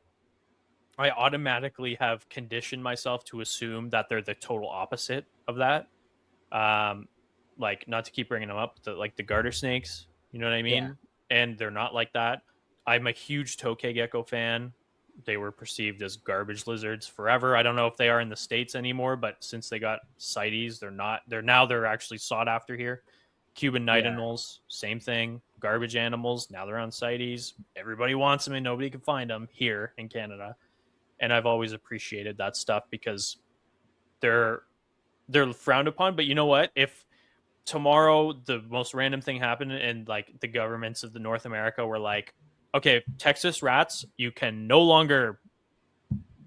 I automatically have conditioned myself to assume that they're the total opposite of that. Um, like not to keep bringing them up, like the garter snakes, you know what I Yeah. mean? And they're not like that. I'm a huge tokay gecko fan. They were perceived as garbage lizards forever. I don't know if they are in the States anymore, but since they got CITES, they're not. They're actually sought after here. Cuban night Yeah. anoles, same thing. Garbage animals. Now they're on CITES. Everybody wants them and nobody can find them here in Canada. And I've always appreciated that stuff because they're they're frowned upon. But you know what? If tomorrow the most random thing happened and like the governments of the North America were like, okay, Texas rats, you can no longer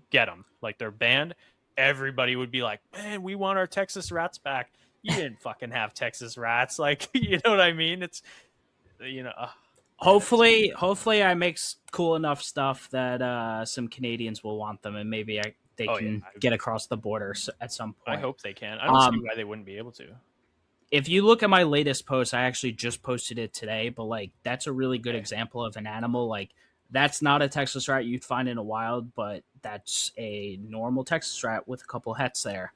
get them, like they're banned, everybody would be like, man, we want our Texas rats back. You didn't fucking have Texas rats, like, you know what I mean? It's, you know, man, it's, Hopefully I make cool enough stuff that some Canadians will want them, and maybe they oh yeah, can get across the border at some I point. hope they can. I don't see Um, why they wouldn't be able to. if you look at my latest post, I actually just posted it today, but like that's a really good Okay. example of an animal. Like that's not a Texas rat you'd find in a wild, but that's a normal Texas rat with a couple hets there.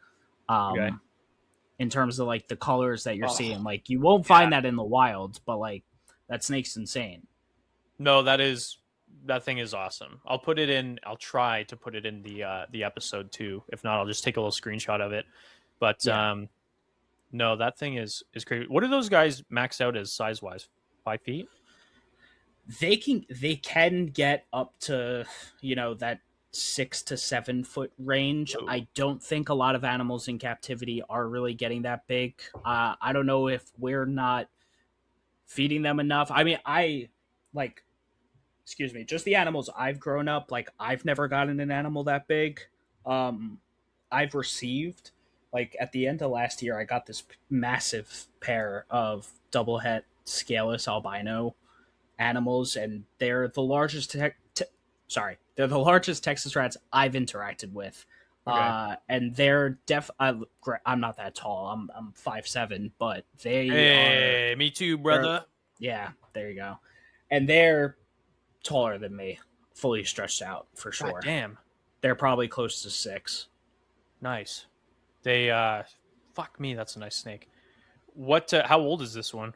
Okay. Um, in terms of like the colors that you're Oh seeing, like you won't yeah. find that in the wild, but like that snake's insane. No, that thing is awesome. I'll put it in. I'll try to put it in the episode too. If not, I'll just take a little screenshot of it. But Yeah. no, that thing is crazy. What do those guys max out as size wise? 5 feet? They can get up to that 6 to 7 foot range. Whoa. I don't think a lot of animals in captivity are really getting that big. I don't know if we're not feeding them enough. I mean, I like, excuse me, just the animals I've grown up, like I've never gotten an animal that big. um I've received, like at the end of last year, I got this massive pair of double het scaleless albino animals, and they're the largest they're the largest Texas rats I've interacted with. Okay. And they're I'm not that tall. I'm 5'7", but Hey, me too, they're brother. yeah, there you go. And they're taller than me, fully stretched out for God sure. damn. They're probably close to 6. Nice. They fuck me, that's a nice snake. What how old is this one?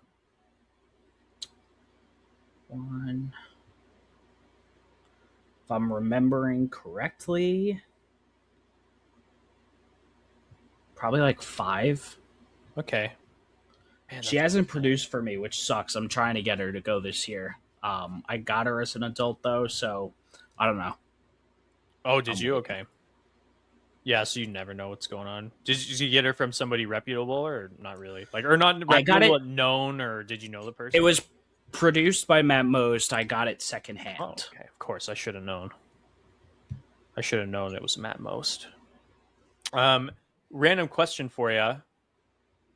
1, if I'm remembering correctly, probably like 5. Okay. Man, She that's hasn't pretty cool. produced for me, which sucks. I'm trying to get her to go this year. I got her as an adult though, so I don't know. Oh, did I'm you? waiting. Okay. Yeah, so you never know what's going on. Did you get her from somebody reputable or not really? Like, or not I got reputable, it. but known, or did you know the It person? was produced by Matt Most. I got it Oh, secondhand. okay. Of course, I should have known. I should have known it was Matt Most. Um, Random question for you: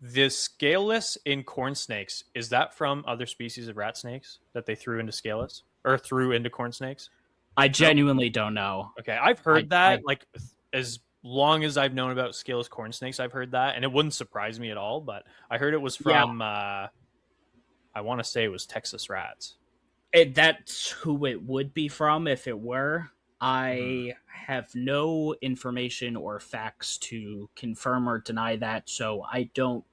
the scaleless in corn snakes, is that from other species of rat snakes that they threw into scaleless or threw into corn snakes? I No. genuinely don't know. Okay, I've I heard that I like as long as I've known about scaleless corn snakes, I've heard that, and it wouldn't surprise me at all. But I heard it was yeah, from I want to say it was Texas rats. that's who it would be from if it were. Hmm. I have no information or facts to confirm or deny that, so I don't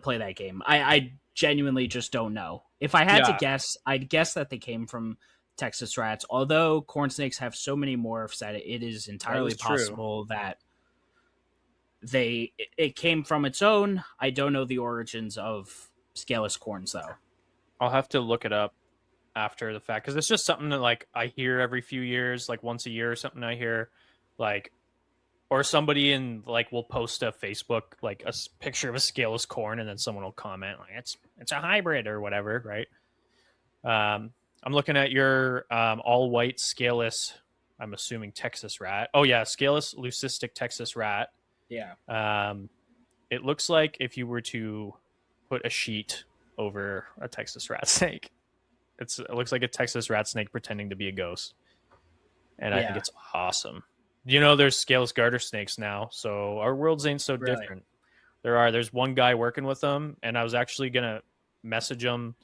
play that game. I genuinely just don't know. If I had to Yeah, guess, I'd guess that they came from Texas rats. Although corn snakes have so many morphs that it is that entirely is true. possible that it came from its own. I don't know the origins of scaleless corns though. I'll have to look it up after the fact because it's just something that like I hear every few years, like once a year or something. I hear like or somebody in like will post a Facebook like picture of a scaleless corn, and then someone will comment like it's a hybrid or whatever, right? I'm looking at your all white scaleless. I'm assuming Texas rat. Oh yeah, scaleless leucistic Texas rat. Yeah. Um, it looks like if you were to put a sheet over a Texas rat snake, it looks like a Texas rat snake pretending to be a ghost, and I think Yeah. it's awesome. You know, there's scaleless garter snakes now, so our worlds ain't so Really. different. There's one guy working with them, and I was actually gonna message him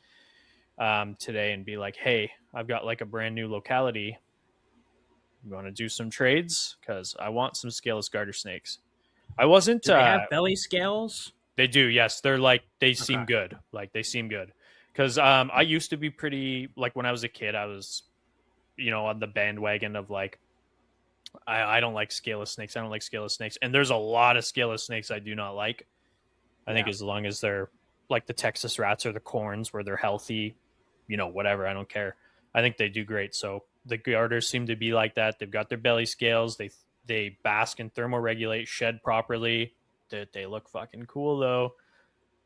today and be like, "Hey, I've got like a brand new locality. You want to do some trades? Because I want some scaleless garter snakes." I wasn't. Do they have belly scales? They do. Yes, they're like they Okay. seem good. Like they seem good. Because I used to be pretty like when I was a kid, I was on the bandwagon of like I don't like scaleless snakes. I don't like scaleless snakes. And there's a lot of scaleless snakes I do not like. I think Yeah. as long as they're like the Texas rats or the corns where they're healthy, whatever, I don't care. I think they do great. So the garters seem to be like that. They've got their belly scales. They bask and thermoregulate, shed properly. They look fucking cool though.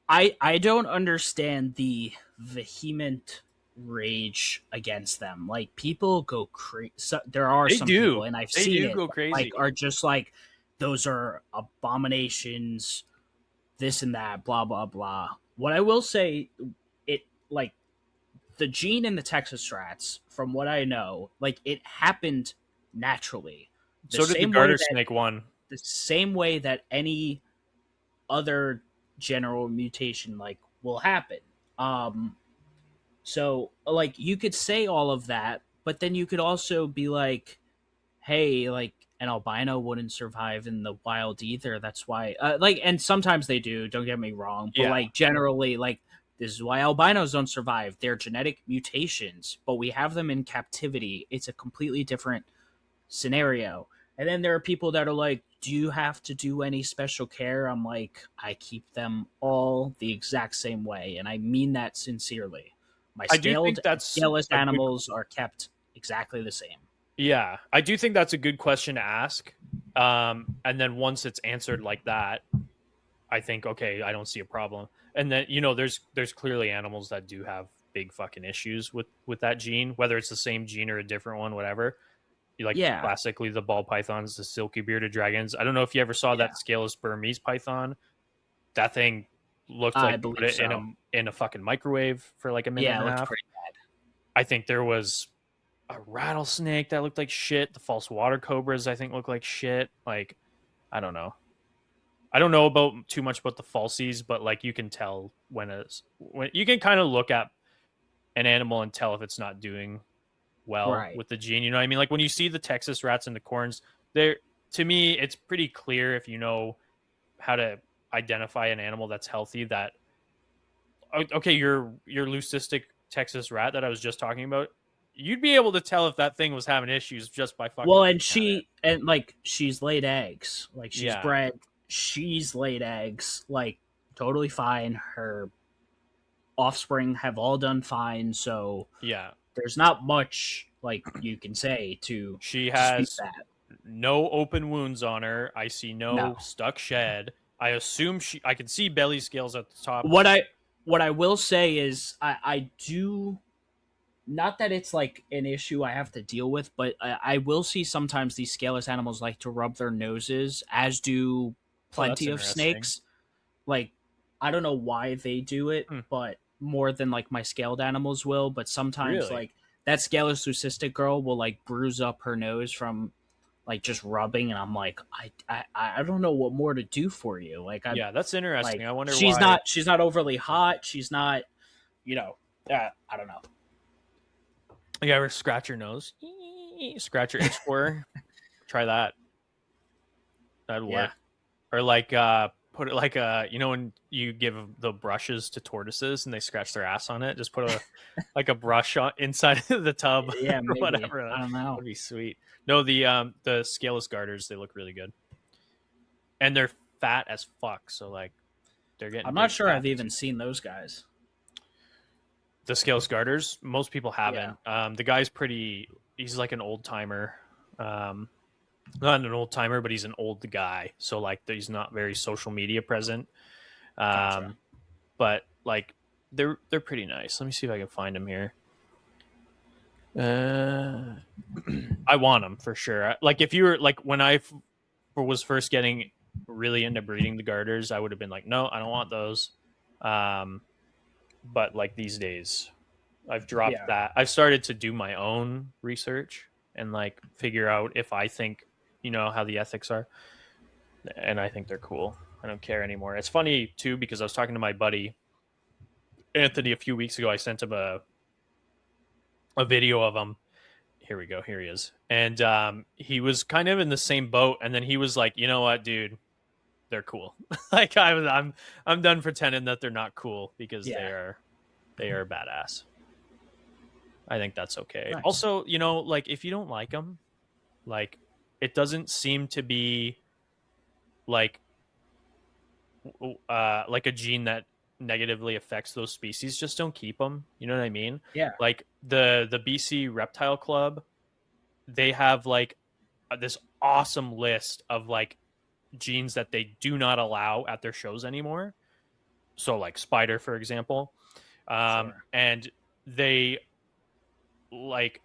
I don't understand the vehement rage against them. Like people go crazy. So, there are They some people, do. and I've They seen do it, go that, like crazy. are just like those are abominations. This and that, blah blah blah. What I will say, it like the gene in the Texas rats, from what I know, like it happened naturally, the So did the same way garter that snake one. any other general mutation like will happen. Um, so like you could say all of that, but then you could also be like, hey, like an albino wouldn't survive in the wild either. That's why, and sometimes they do. Don't get me wrong, but Yeah. like generally, like this is why albinos don't survive. They're genetic mutations, but we have them in captivity. It's a completely different scenario. And then there are people that are like, do you have to do any special care? I'm like, I keep them all the exact same way. And I mean that sincerely. My I do scaled think and that's scaleless a good animals are kept exactly the same. Yeah, I do think that's a good question to ask. And then once it's answered like that, I think okay, I don't see a problem. And then there's clearly animals that do have big fucking issues with that gene, whether it's the same gene or a different one, whatever. You like Yeah, classically the ball pythons, the silky bearded dragons. I don't know if you ever saw yeah, that scaleless Burmese python. That thing looked I like you put believe it so. in a fucking microwave for like a minute Yeah, and it a looked half. pretty. I think there was a rattlesnake that looked like shit. The false water cobras I think look like shit. Like I don't know. I don't know about too much about the falsies, but like you can tell when you can kind of look at an animal and tell if it's not doing well Right. with the gene. You know what I mean? Like when you see the Texas rats and the corns, they're to me it's pretty clear if you know how to identify an animal that's healthy that okay, your leucistic Texas rat that I was just talking about, you'd be able to tell if that thing was having issues just by fucking Well, and looking at it. she's laid eggs. Like she's Yeah, bred. She's laid eggs. Like totally fine. Her offspring have all done fine. So yeah. there's not much like you can say She to speak has that. no open wounds on her. I see No. no stuck shed. I assume I can see belly scales at the top. What I will say is I do, not that it's like an issue I have to deal with, but I will see sometimes these scaleless animals like to rub their noses, as do Oh, that's plenty of interesting. snakes. Like, I don't know why they do it, Hmm, but more than like my scaled animals will. But sometimes really? like that scaleless leucistic girl will like bruise up her nose from like just rubbing, and I'm like, I don't know what more to do for you. Like I'm Yeah, that's interesting. like I wonder why. she's not overly hot. She's not, you know, I don't know. You ever scratch your nose? Scratch your itch for her? Try that. That'd Yeah. work. Or like put it like when you give the brushes to tortoises and they scratch their ass on it, just put a like a brush on inside of the tub Yeah, or maybe. whatever. I don't know. That'd be sweet. No, the scaleless garters, they look really good. And they're fat as fuck, so like they're getting I'm not big sure fat. I've even seen those guys. The scaleless garters, most people Yeah. haven't. The guy's pretty, he's like an old timer. Um not an old timer, but he's an old guy. So like he's not very social media present. Gotcha. But like they're pretty nice. Let me see if I can find them here. I want them for sure. Like if you were like when was first getting really into breeding the garters, I would have been like, no, I don't want those. But like these days, I've dropped Yeah. that. I've started to do my own research and like figure out if I think how the ethics are, and I think they're cool. I don't care anymore. It's funny too because I was talking to my buddy Anthony a few weeks ago. I sent him a video of him. Here we go. Here he is, and he was kind of in the same boat. And then he was like, "You know what, dude? They're cool." Like I'm done pretending that they're not cool because Yeah. they are badass. I think that's okay. Nice. Also, like if you don't like them, like it doesn't seem to be like like a gene that negatively affects those species. Just don't keep them. You know what I mean? Yeah. Like the BC Reptile Club, they have like this awesome list of like genes that they do not allow at their shows anymore. So like spider, for example, Sure. and they like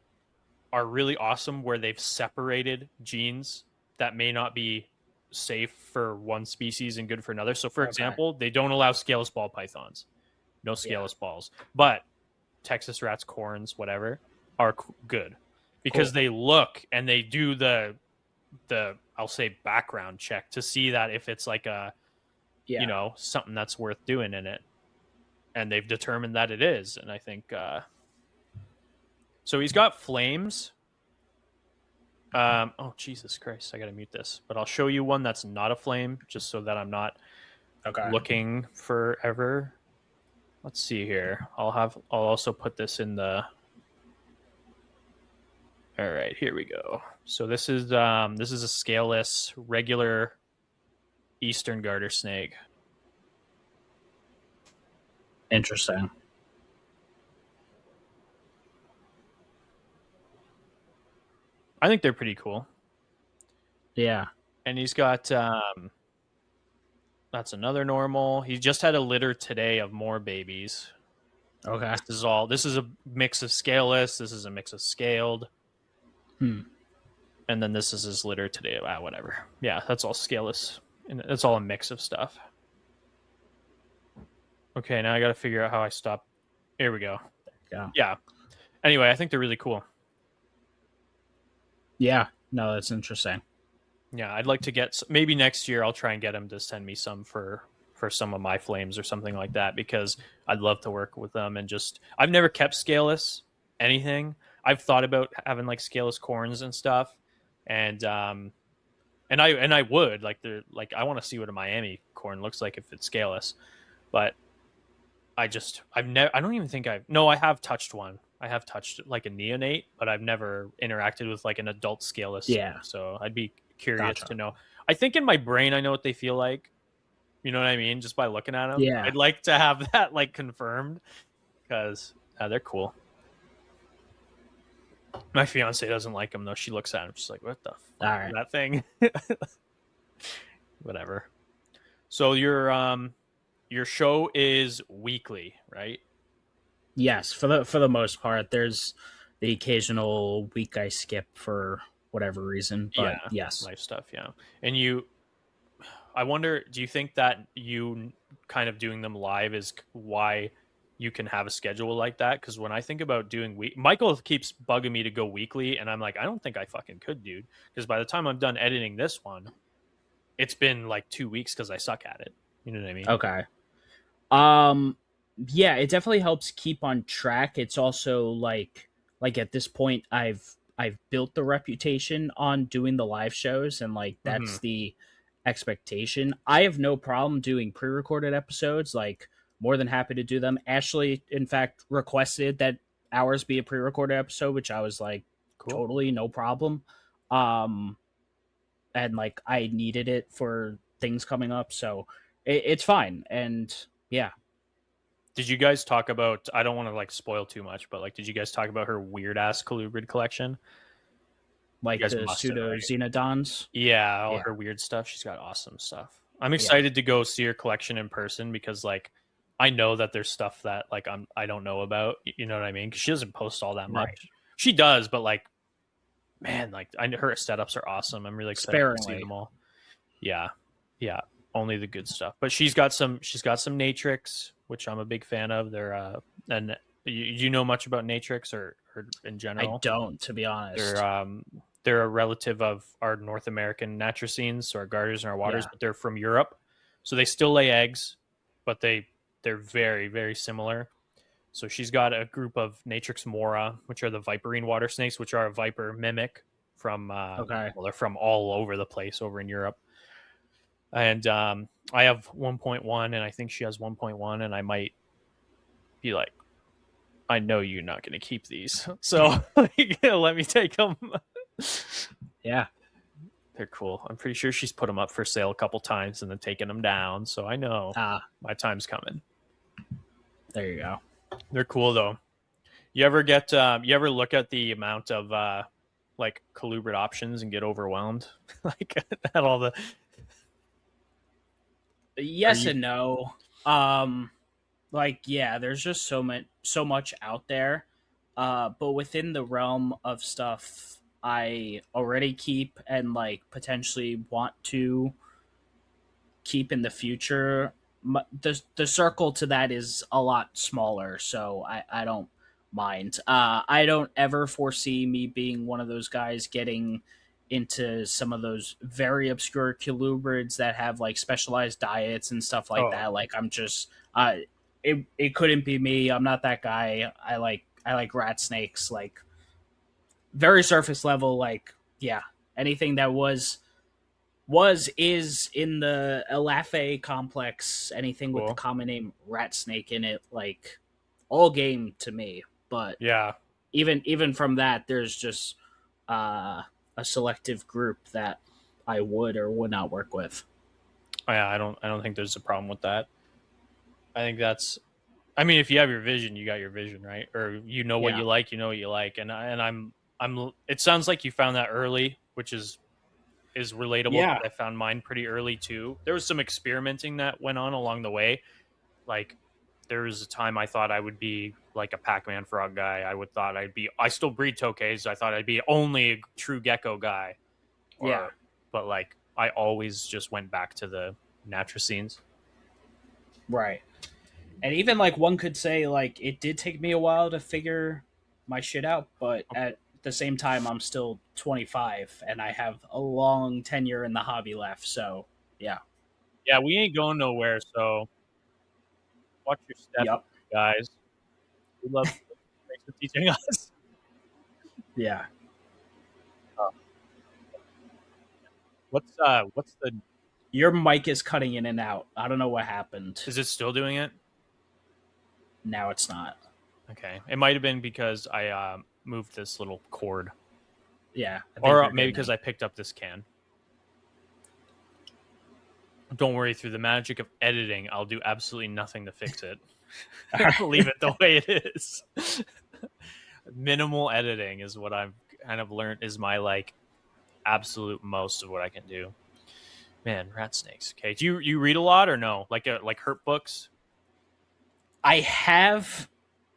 are really awesome where they've separated genes that may not be safe for one species and good for another. So for Okay. example, they don't allow scaleless ball pythons, no scaleless balls, but Texas rats, corns, whatever, are good because Cool. they look and they do the I'll say background check to see that if it's like a Yeah. something that's worth doing in it, and they've determined that it is. And I think so he's got flames. Oh Jesus Christ, I gotta mute this, but I'll show you one that's not a flame just so that I'm not Okay. looking forever. Let's see here. I'll also put this in the. All right, here we go. So this is a scaleless regular eastern garter snake. Interesting. I think they're pretty cool. Yeah. And he's got that's another normal. He just had a litter today of more babies. Okay. This is a mix of scaleless, this is a mix of scaled. And then this is his litter today. Whatever. Yeah, that's all scaleless. And it's all a mix of stuff. Okay, now I got to figure out how I stop. Here we go. Yeah. Anyway, I think they're really cool. Yeah. No, that's interesting. Yeah, I'd like to get maybe next year. I'll try and get him to send me some for some of my flames or something like that because I'd love to work with them and just. I've never kept scaleless anything. I've thought about having like scaleless corns and stuff, and I would like I want to see what a Miami corn looks like if it's scaleless, but I don't even think I have touched one. I have touched like a neonate, but I've never interacted with like an adult scaleless snake. Yeah, So I'd be curious to gotcha. know. I think in my brain I know what they feel like. You know what I mean? Just by looking at them. Yeah, I'd like to have that like confirmed because they're cool. My fiance doesn't like them though. She looks at him, she's like, "What the all fuck is right. that thing?" Whatever. So your show is weekly, right? Yes, for the most part, there's the occasional week I skip for whatever reason, but Yeah, yes. life stuff. Yeah, and I wonder, do you think that you kind of doing them live is why you can have a schedule like that? Because when I think about doing Michael keeps bugging me to go weekly, and I'm like, I don't think I fucking could, dude. Because by the time I'm done editing this one, it's been like 2 weeks because I suck at it. You know what I mean? Okay. Um yeah, it definitely helps keep on track. It's also like at this point I've built the reputation on doing the live shows, and like Mm-hmm. that's the expectation. I have no problem doing pre-recorded episodes, like more than happy to do them. Ashley in fact requested that ours be a pre-recorded episode, which I was like Cool. totally no problem. Um and like I needed it for things coming up, so it's fine. And yeah, Did you guys talk about? I don't want to like spoil too much, but like, did you guys talk about her weird ass Colubrid collection? You like guys the must have, pseudo right? xenodons. Yeah, all Yeah, her weird stuff. She's got awesome stuff. I'm yeah, excited to go see her collection in person because like I know that there's stuff that like I don't know about. You know what I mean? Because she doesn't post all that right. much. She does, but like man, like her setups are awesome. I'm really excited to see Sparingly. them all. Yeah, yeah, only the good stuff. But she's got some Natrix, which I'm a big fan of. They're and you know much about Natrix or in I general? don't, to be They're honest. um they're a relative of our North American natricines, so our garters and our waters, Yeah. but they're from Europe. So they still lay eggs, but they're very, very similar. So she's got a group of Natrix mora, which are the viperine water snakes, which are a viper mimic from Okay. well, they're from all over the place over in Europe. And I have 1.1, and I think she has 1.1, and I might be like, I know you're not going to keep these, so let me take them. Yeah. They're cool. I'm pretty sure she's put them up for sale a couple times and then taken them down. So I know Ah, my time's coming. there you go. They're cool though. You ever look at the amount of like colubrid options and get overwhelmed? Like at all the are Yes you and no. Um like yeah, there's just so much out there. But within the realm of stuff I already keep and like potentially want to keep in the future, the circle to that is a lot smaller, so I don't mind. I don't ever foresee me being one of those guys getting into some of those very obscure colubrids that have like specialized diets and stuff like oh that. Like I'm just it couldn't be me. I'm not that guy. I like rat snakes, like very surface level. Like yeah, anything that is in the Elafe complex, anything with the cool. common name rat snake in it, like all game to me. But Yeah. even from that, there's just a selective group that I would or would not work with. Yeah, I don't think there's a problem with that. I think that's I mean if you have your vision, you got your vision, right? Or you know what Yeah, you know what you like. I'm it sounds like you found that early, which is relatable yeah, because I found mine pretty early too. There was some experimenting that went on along the way. Like there was a time I thought I would be like a Pac-Man frog guy. I still breed tokays. I thought I'd be only a true gecko guy. yeah, But like I always just went back to the natricines. right. And even like one could say like it did take me a while to figure my shit out, but at the same time I'm still 25 and I have a long tenure in the hobby left. So yeah, Yeah, we ain't going nowhere, so watch your step, yep, guys. We love you. Thanks for teaching us. yeah. Uh, what's the Your mic is cutting in and out. I don't know what happened. is it still doing it? Now it's not. Okay, it might have been because I moved this little cord, Yeah, I think or you're maybe good because now. I picked up this can. Don't worry, through the magic of editing, I'll do absolutely nothing to fix it. All I'll right. leave it the way it is. Minimal editing is what I've kind of learned is my like absolute most of what I can do. Man, rat snakes. Okay, do you read a lot or no? Like herp books? I have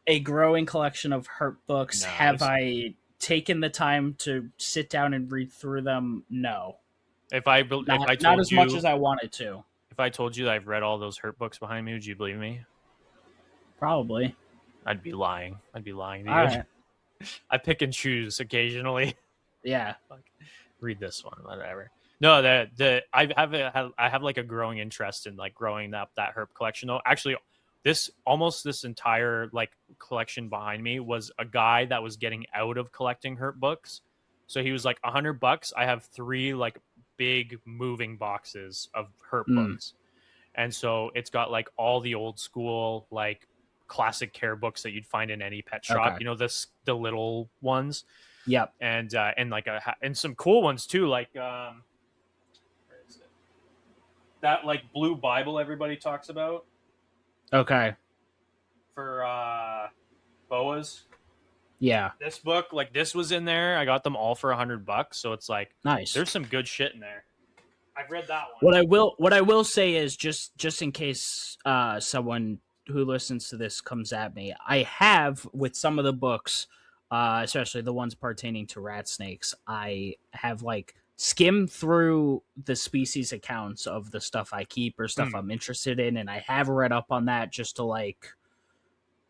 a growing collection of herp books. Have Nice. I taken the time to sit down and read through them? No, If I not told as much you as I wanted to. if I told you that I've read all those herp books behind me, would you believe me? Probably. I'd be lying. I'd be lying to All you. right. I pick and choose occasionally. Yeah. Like, read this one, whatever. No, I have like a growing interest in like growing up that herp collection though. Actually, this entire like collection behind me was a guy that was getting out of collecting herp books. So he was like $100. I have three like big moving boxes of herp Mm, books, and so it's got like all the old school like classic care books that you'd find in any pet shop. okay. You know, the little ones, Yep. and like and some cool ones too, like where is it? That like blue Bible everybody talks about Okay. for boas. Yeah. This book, like this was in there. I got them all for $100, so it's like Nice. there's some good shit in there. I've read that one. What I will say is just in case someone who listens to this comes at me, I have with some of the books, especially the ones pertaining to rat snakes, I have like skimmed through the species accounts of the stuff I keep or stuff Mm, I'm interested in, and I have read up on that just to like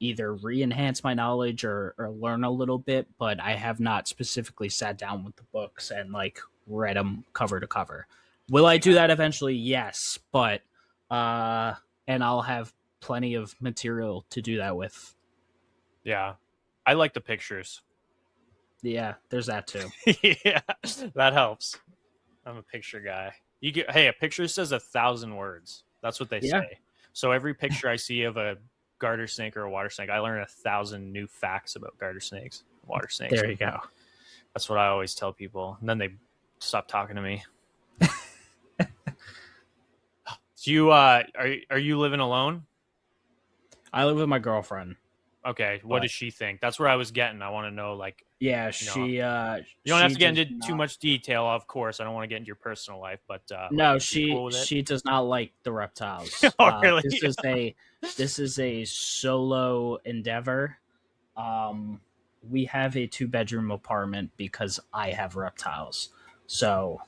either re-enhance my knowledge or learn a little bit, but I have not specifically sat down with the books and like read them cover to cover. Will I do yeah, that eventually? Yes, but uh and I'll have plenty of material to do that with. yeah. I like the pictures. Yeah, there's that too. Yeah, that helps. I'm a picture guy. You get hey, a picture says 1,000 words. That's what they Yeah, say. So every picture I see of a garter snake or a water snake, I learn 1,000 new facts about garter snakes, water snakes. there you go. That's what I always tell people, and then they stop talking to me. Do you are you living alone? I live with my girlfriend, Okay, what but does she think? That's where I was getting. I want to know, like, yeah, you know, you don't have she to get does into too not. much detail, of course. I don't want to get into your personal life, but like, No, is she cool with it? she does not like the reptiles. Oh, really? This is a solo endeavor. Um, we have a 2 bedroom apartment because I have reptiles. So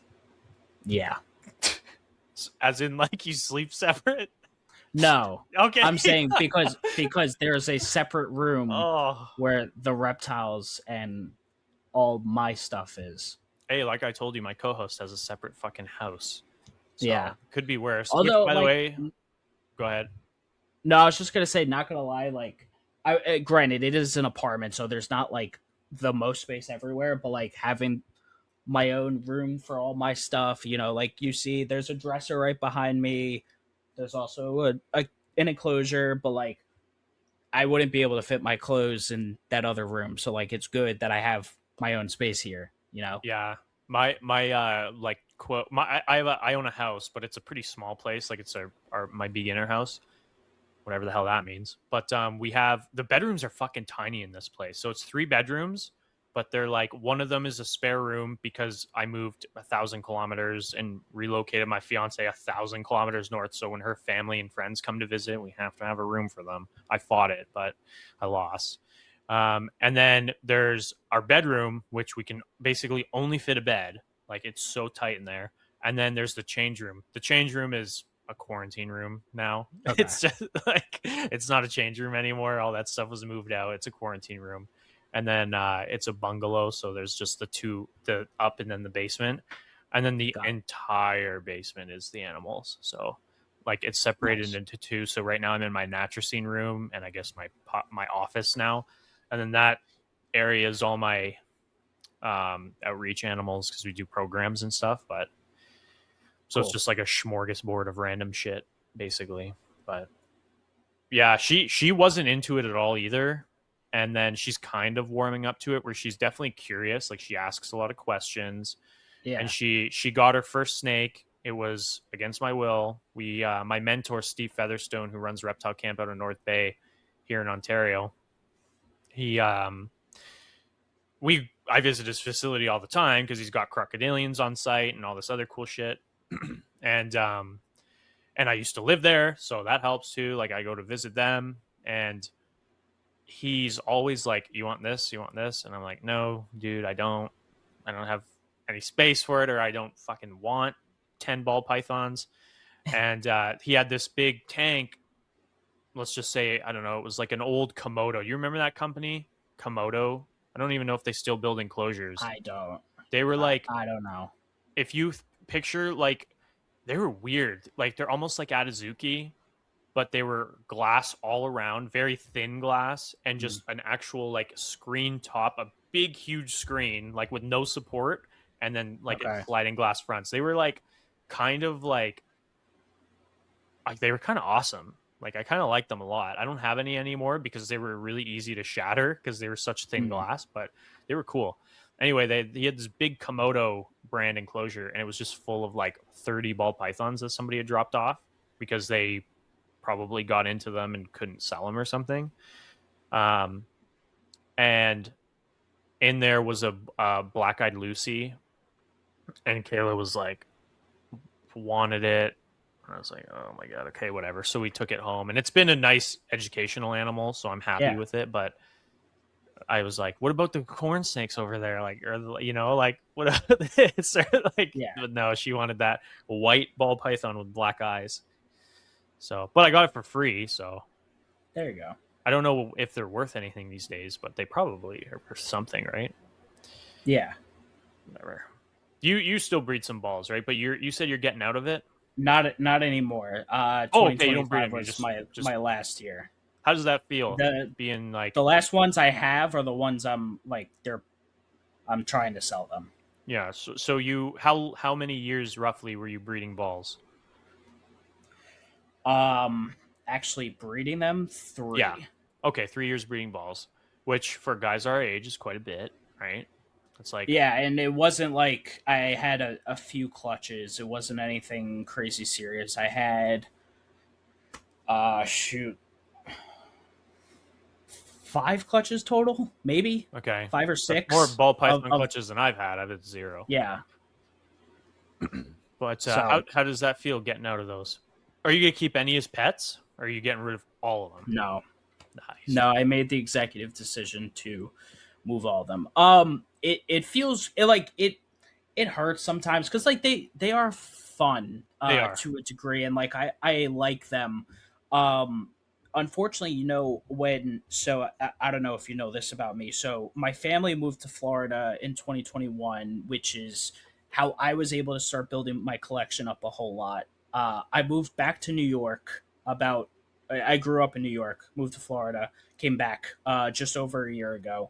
yeah, As in, like, you sleep separate? no, Okay. I'm saying because there's a separate room Oh, where the reptiles and all my stuff is. hey, like I told you, my co-host has a separate fucking house, Yeah. so could be worse. Which, Although by the like way, go ahead. no, I was just gonna say, not gonna lie, like granted, it is an apartment, so there's not like the most space everywhere, but like having my own room for all my stuff, like you see, there's a dresser right behind me. There's also an enclosure, but like I wouldn't be able to fit my clothes in that other room, so like it's good that I have my own space here. Yeah, my like quote. I own a house, but it's a pretty small place. Like it's my beginner house, whatever the hell that means. But we have the bedrooms are fucking tiny in this place. So it's 3 bedrooms, but they're like one of them is a spare room because I moved 1,000 kilometers and relocated my fiance 1,000 kilometers north. So when her family and friends come to visit, we have to have a room for them. I fought it, but I lost. And then there's our bedroom, which we can basically only fit a bed. Like it's so tight in there. And then there's the change room. The change room is a quarantine room now. Okay. It's just like it's not a change room anymore. All that stuff was moved out. It's a quarantine room. And then it's a bungalow, so there's just the up and then the basement. And then the Got it. entire basement is the animals. So like it's separated Nice. into two. So right now I'm in my naturcine room and I guess my office now. And then that area is all my outreach animals because we do programs and stuff. But so it's Cool. just like a smorgasbord of random shit, basically. But yeah, she wasn't into it at all either. and then she's kind of warming up to it, where she's definitely curious. Like she asks a lot of questions, and Yeah. she got her first snake. It was against my will. We my mentor Steve Featherstone, who runs Reptile Camp out of North Bay here in Ontario, he I visit his facility all the time because he's got crocodilians on site and all this other cool shit. and and I used to live there, so that helps too. Like I go to visit them, and he's always like, "You want this? You want this?" And I'm like, "No, dude, I don't. I don't have any space for it, or I don't fucking want 10 ball pythons." And he had this big tank. Let's just say, I don't know, it was like an old Komodo. You remember that company, Komodo? I don't even know if they still build enclosures. I don't. They were like, I don't know. if you picture like, they were weird. Like they're almost like Atazuki, but they were glass all around, very thin glass, and just an actual like screen top, a big huge screen like with no support, and then like Okay. sliding glass fronts. They were like kind of like they were kind of awesome. Like I kind of liked them a lot. I don't have any anymore because they were really easy to shatter because they were such thin glass, but they were cool. Anyway, he had this big Komodo brand enclosure, and it was just full of like 30 ball pythons that somebody had dropped off because they probably got into them and couldn't sell them or something. And in there was a black-eyed Lucy, and Kayla was like, wanted it. And I was like, oh my god, okay, whatever. So we took it home, and it's been a nice educational animal, so I'm happy with it. But I was like, what about the corn snakes over there? Like, or like what about this? Or like, but no, she wanted that white ball python with black eyes. So, but I got it for free. So there you go. I don't know if they're worth anything these days, but they probably are worth something, right? Yeah. Whatever. You still breed some balls, right? But you said you're getting out of it. Not anymore. Okay, you don't breed them. Was my last year. How does that feel? Being like the last ones I have are the ones I'm trying to sell them. Yeah. So you how many years roughly were you breeding balls? Actually breeding them 3. Yeah. Okay, 3 years breeding balls, which for guys our age is quite a bit, right? It's like and it wasn't like I had a few clutches. It wasn't anything crazy serious. I had shoot 5 clutches total, maybe. Okay, 5 or 6. That's more ball python clutches than I've had. I've had 0. Yeah. But how does that feel getting out of those? Are you gonna keep any as pets? Or are you getting rid of all of them? No. Nice. No, I made the executive decision to move all of them. It feels it hurts sometimes because like they are fun to a degree, and like I like them. Unfortunately, I don't know if you know this about me. So my family moved to Florida in 2021, which is how I was able to start building my collection up a whole lot. I moved back to New York I grew up in New York, moved to Florida, came back just over a year ago.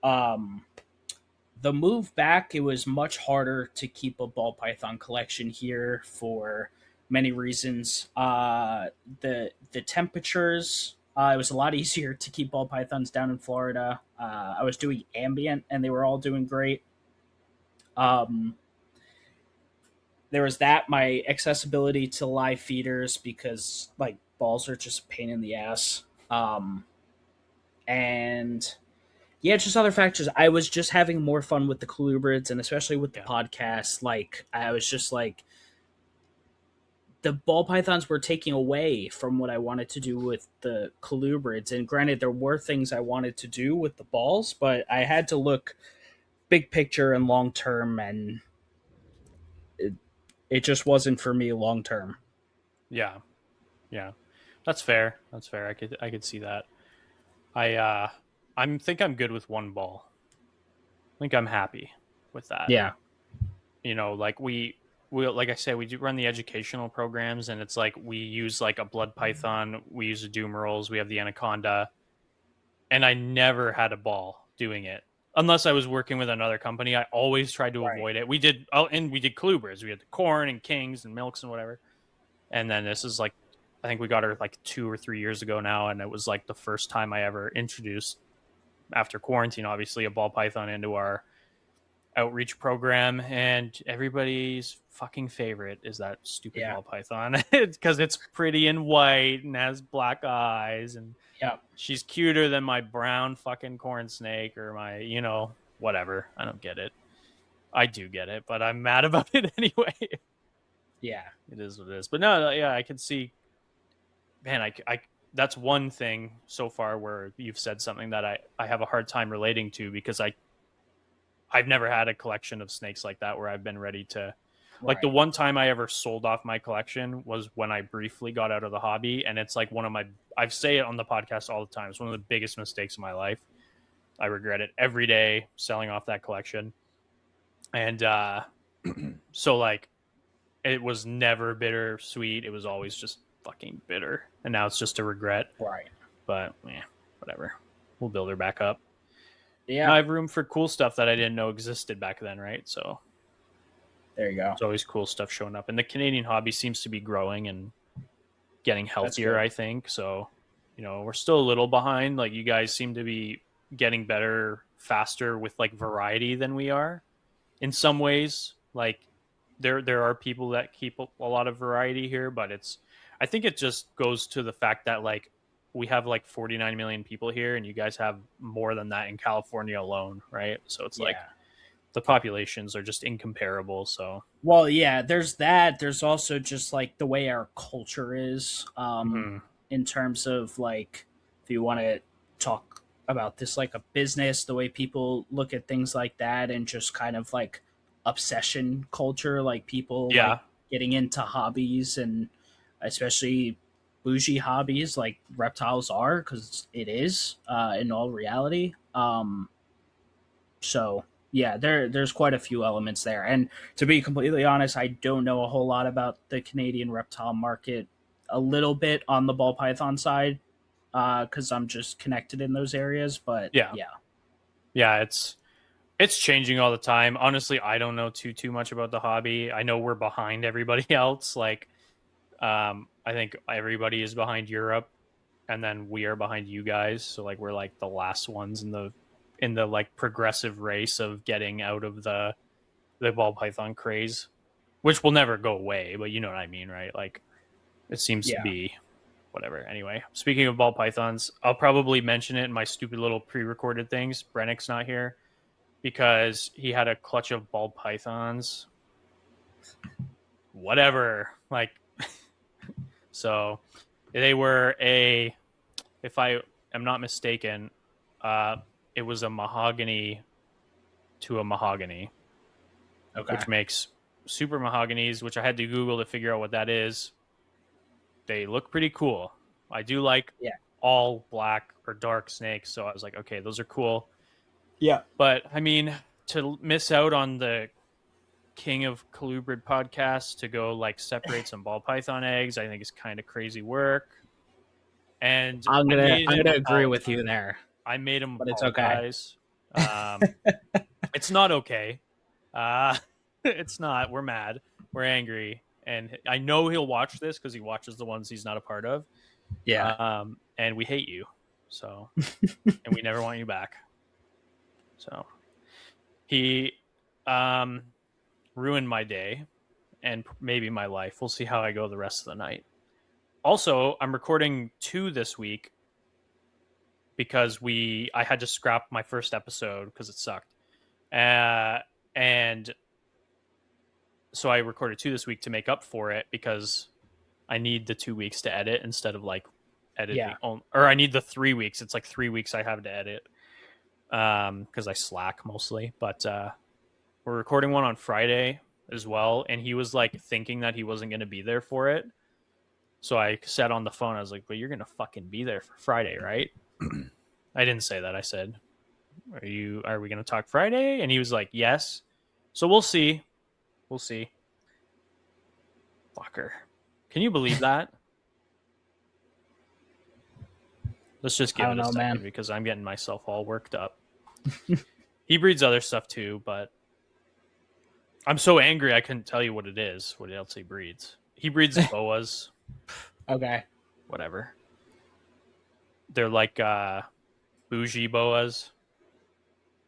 The move back, it was much harder to keep a ball python collection here for many reasons. The temperatures, it was a lot easier to keep ball pythons down in Florida. I was doing ambient, and they were all doing great. There was that, my accessibility to live feeders, because like balls are just a pain in the ass. And yeah, just other factors. I was just having more fun with the Colubrids, and especially with the podcast. Like I was just like, the ball pythons were taking away from what I wanted to do with the Colubrids. And granted, there were things I wanted to do with the balls, but I had to look big picture and long term, and it just wasn't for me long term. Yeah. That's fair. I could see that. I think I'm good with one ball. I think I'm happy with that. Yeah. Like we like I said, we do run the educational programs, and it's like we use like a blood python, we use a Doomerals, we have the anaconda, and I never had a ball doing it unless I was working with another company. I always tried to avoid it. We did Colubrids. We had the corn and kings and milks and whatever. And then this is like, I think we got her like 2 or 3 years ago now, and it was like the first time I ever introduced after quarantine, obviously, a ball python into our outreach program, and everybody's fucking favorite is that stupid ball python because it's pretty and white and has black eyes, and she's cuter than my brown fucking corn snake or my, whatever. I don't get it. I do get it, but I'm mad about it anyway. Yeah, it is what it is. But no, yeah, I can see, man, I that's one thing so far where you've said something that I have a hard time relating to, because I've never had a collection of snakes like that where I've been ready to, like, the one time I ever sold off my collection was when I briefly got out of the hobby. And it's like I say it on the podcast all the time. It's one of the biggest mistakes of my life. I regret it every day, selling off that collection. And so like, it was never bittersweet. It was always just fucking bitter. And now it's just a regret. Right. But yeah, whatever. We'll build her back up. Yeah. Now I have room for cool stuff that I didn't know existed back then, right? So there you go. There's always cool stuff showing up. And the Canadian hobby seems to be growing and getting healthier, I think. So, we're still a little behind. Like, you guys seem to be getting better faster with like variety than we are in some ways. Like, there are people that keep a lot of variety here, but I think it just goes to the fact that like we have like 49 million people here, and you guys have more than that in California alone, right? So it's like the populations are just incomparable. So, well, yeah, there's that. There's also just like the way our culture is, in terms of like, if you want to talk about this like a business, the way people look at things like that, and just kind of like obsession culture, like people like getting into hobbies, and especially bougie hobbies like reptiles are, because it is in all reality. So yeah, there's quite a few elements there. And to be completely honest, I don't know a whole lot about the Canadian reptile market. A little bit on the ball python side, because I'm just connected in those areas. But yeah, it's changing all the time. Honestly, I don't know too much about the hobby. I know we're behind everybody else. Like, I think everybody is behind Europe, and then we are behind you guys. So like, we're like the last ones in the like progressive race of getting out of the ball python craze, which will never go away. But you know what I mean, right? Like, it seems to be whatever. Anyway, speaking of ball pythons, I'll probably mention it in my stupid little pre-recorded things. Brennick's not here because he had a clutch of ball pythons. Whatever. Like, so they were if I am not mistaken, it was a mahogany to a mahogany. Okay. Which makes super mahoganies, which I had to Google to figure out what that is. They look pretty cool. I do like all black or dark snakes, so I was like, okay, those are cool. Yeah. But I mean, to miss out on the King of Colubrid podcast to go like separate some ball python eggs, I think is kind of crazy work. And I'm gonna agree with you there. I made him apologize. It's okay. It's not okay. It's not. We're mad. We're angry. And I know he'll watch this because he watches the ones he's not a part of. Yeah. And we hate you. So, and we never want you back. So, he ruined my day and maybe my life. We'll see how I go the rest of the night. Also, I'm recording 2 this week because I had to scrap my first episode because it sucked. And so I recorded 2 this week to make up for it, because I need the 2 weeks to edit instead of like editing. Or I need the 3 weeks. It's like 3 weeks I have to edit because I slack mostly. But we're recording one on Friday as well. And he was like thinking that he wasn't going to be there for it. So I said on the phone, I was like, but you're going to fucking be there for Friday, right? I didn't say that. I said, are we going to talk Friday? And he was like, yes. So we'll see. We'll see. Fucker. Can you believe that? Let's just give it a second, because I'm getting myself all worked up. He breeds other stuff too, but I'm so angry I couldn't tell you what it is, what else he breeds. He breeds boas. Okay. Whatever. They're like bougie boas.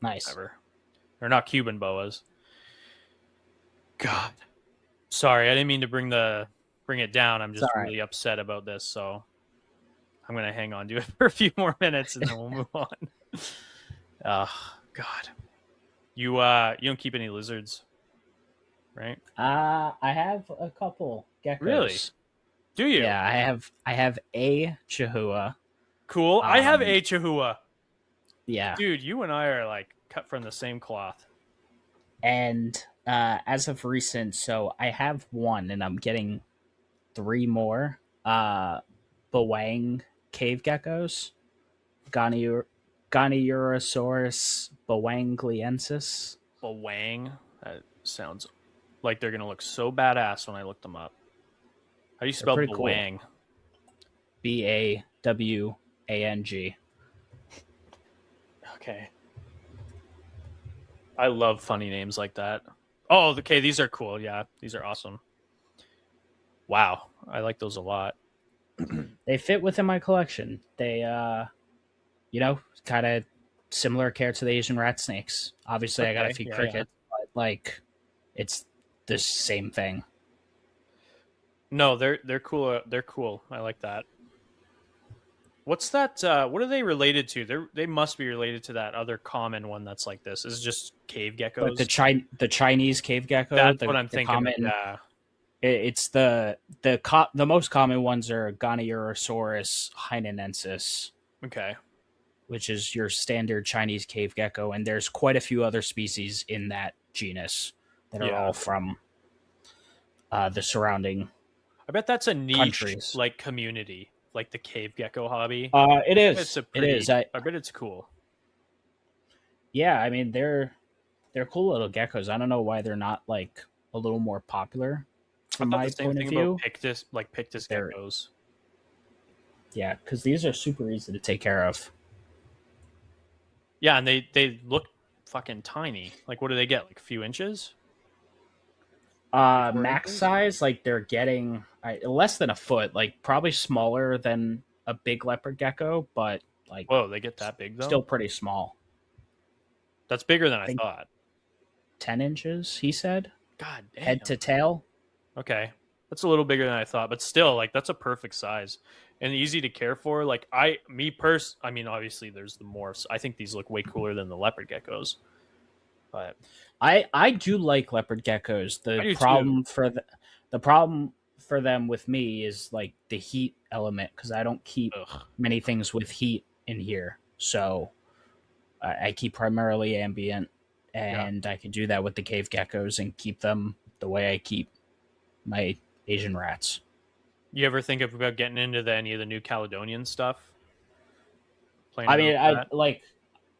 Nice. Ever. They're not Cuban boas. God. Sorry, I didn't mean to bring it down. I'm It's just all right. really upset about this, so I'm gonna hang on to it for a few more minutes and then we'll move on. Oh God. You don't keep any lizards, right? I have a couple Really? geckos. Do you? Yeah, I have a Chihuahua. Cool. I have Um, a Chihuahua. yeah, Dude, you and I are like cut from the same cloth. and as of recent, so I have one, and I'm getting three more. Bewang cave geckos, Goniur- Goniurosaurus bewangliensis. A Wang. That sounds like they're gonna look so badass when I look them up. How do you They're spell pretty cool. Bewang? Bawang. Okay. I love funny names like that. Oh, okay, these are cool. Yeah, these are awesome. Wow, I like those a lot. They fit within my collection. They kind of similar care to the Asian rat snakes. Obviously, I got to Okay, feed yeah. crickets, but like it's the same thing. No, they're cool. They're cool. I like that. What's that? What are they related to? They must be related to that other common one that's like this. Is just cave Like geckos. The Chinese cave gecko, That's what I'm the thinking of. common. Yeah. It's the most common ones are Goniurosaurus hainanensis, Okay. which is your standard Chinese cave gecko, and there's quite a few other species in that genus that are Yeah. all from the surrounding I bet that's a niche countries. like community, like the cave gecko hobby. It It's is. a It is. pretty. I bet it's cool. Yeah, I mean they're cool little geckos. I don't know why they're not like a little more popular I from thought the my same point of thing about view. Pictus They're geckos. yeah, because these are super easy to take care of. Yeah, and they look fucking tiny. Like, what do they get? Like a few inches? 4 Max inches? size, like they're getting less than a foot, like probably smaller than a big leopard gecko, but like Whoa, they get that big though. still pretty small. That's bigger than I I think thought. 10 inches. He said, God head damn. to tail. Okay, that's a little bigger than I thought, but still, like that's a perfect size and easy to care for. Like I mean, obviously there's the morphs. I think these look way cooler than the leopard geckos, but I do like leopard geckos. I do too. The problem for them with me is like the heat element because I don't keep Ugh. many things with heat in here. So I keep primarily ambient, Yeah. and I can do that with the cave geckos and keep them the way I keep my Asian rats. You ever think about getting into any of the New Caledonian stuff? Playing I around mean, with that?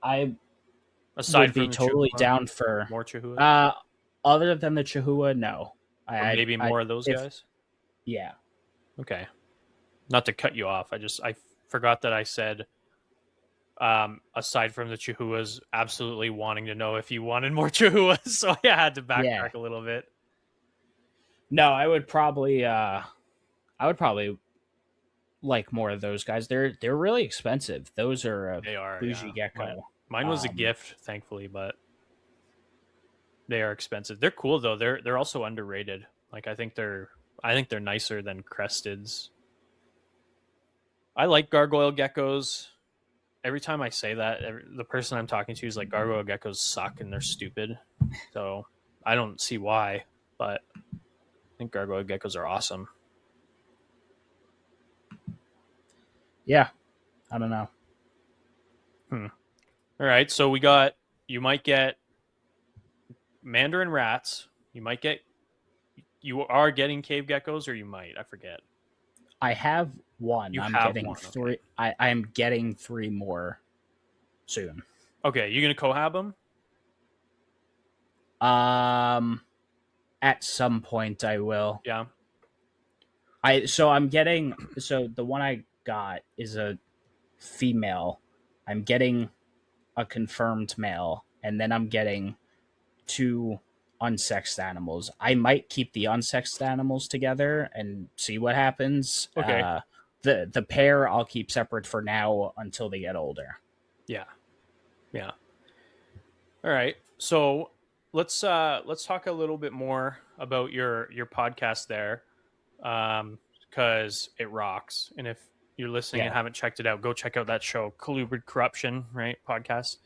I Aside would be from the totally Chihuahua, down for more Chihuahuas, uh other than the Chihuahua, no. or maybe I more of those if guys. yeah. Okay, not to cut you off. I forgot that I said aside from the Chihuahuas, absolutely wanting to know if you wanted more Chihuahuas, so I had to Yeah. backtrack a little bit. No, I would probably like more of those guys. They're really expensive. Those are a They are, bougie yeah. gecko. Mine was a gift, thankfully, but they are expensive. They're cool though. They're also underrated. Like I think they're nicer than cresteds. I like gargoyle geckos. Every time I say that, the person I'm talking to is like, gargoyle geckos suck and they're stupid. So I don't see why, but I think gargoyle geckos are awesome. Yeah, I don't know. All right, so you might get mandarin rats. You are getting cave geckos, or you might. I forget. I have one. You I'm have getting one. Okay. three. I'm getting three more soon. Okay, you gonna cohab them? Um, at some point I will. Yeah. I'm getting the one I got is a female. I'm getting a confirmed male, and then I'm getting two unsexed animals. I might keep the unsexed animals together and see what happens. Okay. The pair I'll keep separate for now until they get older. Yeah. Yeah. All right. So let's talk a little bit more about your podcast there, because it rocks. And if you're listening and Yeah. haven't checked it out, go check out that show, Colubrid Corruption, right? Podcast.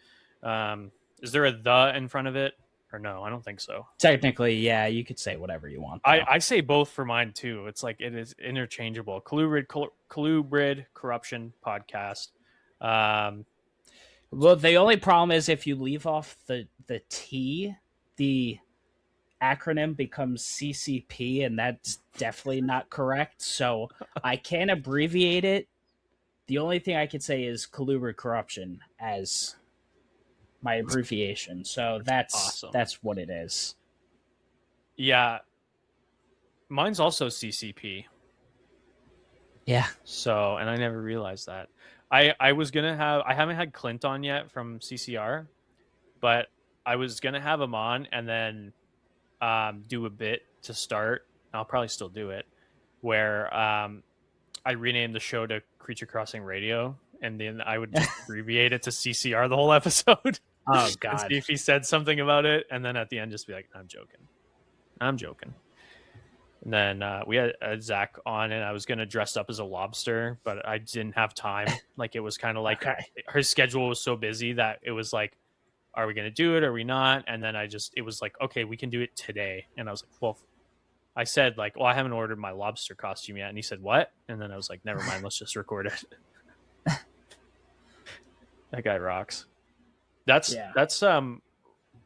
Is there a the in front of it or no? I don't think so. Technically, yeah, you could say whatever you want I though. I say both for mine too. It's like it is interchangeable. Colubrid Corruption Podcast. Um, Well, the only problem is if you leave off the T, the acronym becomes CCP, and that's definitely not correct. So I can abbreviate it. The only thing I could say is Collurid Corruption as my abbreviation. So awesome. that's what it is. Yeah, mine's also CCP. Yeah. So, and I never realized that. I was gonna have I haven't had Clint on yet from CCR, but I was gonna have him on and then do a bit to start. I'll probably still do it where I renamed the show to Creature Crossing Radio, and then I would just abbreviate it to CCR the whole episode. Oh And God. see if he said something about it, and then at the end just be like, I'm joking. And then we had Zach on, and I was gonna dress up as a lobster, but I didn't have time. Like it was kind of like Okay. her schedule was so busy that it was like, are we gonna do it? Are we not? And then it was like, okay, we can do it today. And I was like, well, I said like, well, I haven't ordered my lobster costume yet. And he said, what? And then I was like, never mind, let's just record it. That guy rocks. That's Yeah. that's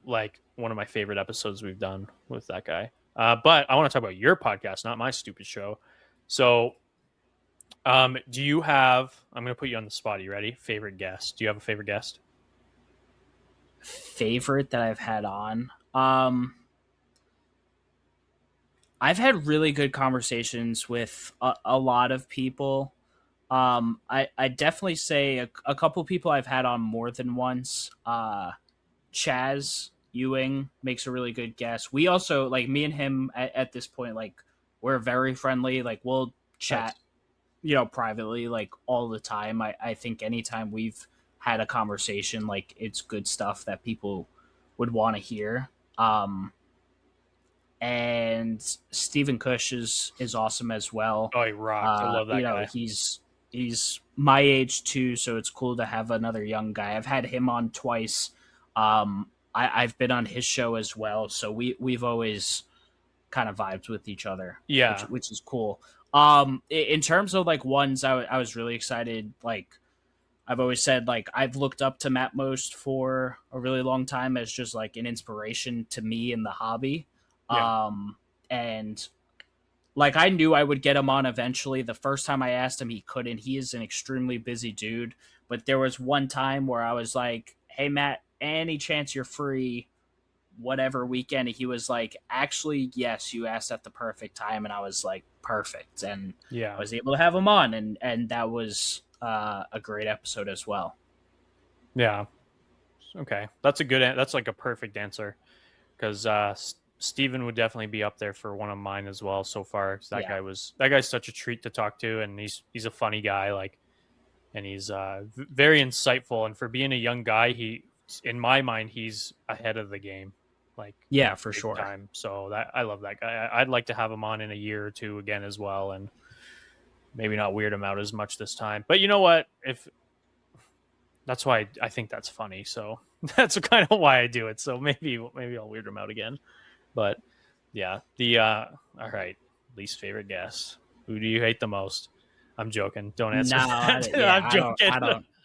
like one of my favorite episodes we've done with that guy. But I want to talk about your podcast, not my stupid show. So, do you have? I'm going to put you on the spot. Are you ready? Favorite guest? Do you have a favorite guest? Favorite that I've had on. I've had really good conversations with a lot of people. I definitely say a couple people I've had on more than once. Chaz Ewing makes a really good guest. We also like me and him at this point, like we're very friendly. Like we'll Nice. chat, privately, like all the time. I think anytime we've had a conversation, like it's good stuff that people would want to hear. And Stephen Cush is awesome as well. Oh, he rocks. I love that guy. He's my age too, so it's cool to have another young guy. I've had him on twice. I've been on his show as well, so we've always kind of vibed with each other, Yeah. which is cool. In terms of like ones, I was really excited. Like I've always said, like I've looked up to Matt Most for a really long time as just like an inspiration to me in the hobby. Yeah. And like I knew I would get him on eventually. The first time I asked him, he couldn't. He is an extremely busy dude. But there was one time where I was like, "Hey Matt, any chance you're free, whatever weekend?" He was like, "Actually, yes, you asked at the perfect time," and I was like, "Perfect." And I Yeah. was able to have him on, and that was a great episode as well. Yeah. Okay. That's like a perfect answer because Steven would definitely be up there for one of mine as well so far. Yeah, That guy's such a treat to talk to, and he's a funny guy, like, and he's very insightful. And for being a young guy, in my mind, he's ahead of the game, like yeah, for big sure. time. So that I love that guy. I'd like to have him on in a year or two again as well, and maybe not weird him out as much this time. But you know what? If that's why I think that's funny. So that's kind of why I do it. So maybe I'll weird him out again. But yeah, the all right, least favorite guest. Who do you hate the most? I'm joking. Don't answer No, that. yeah, I'm joking. I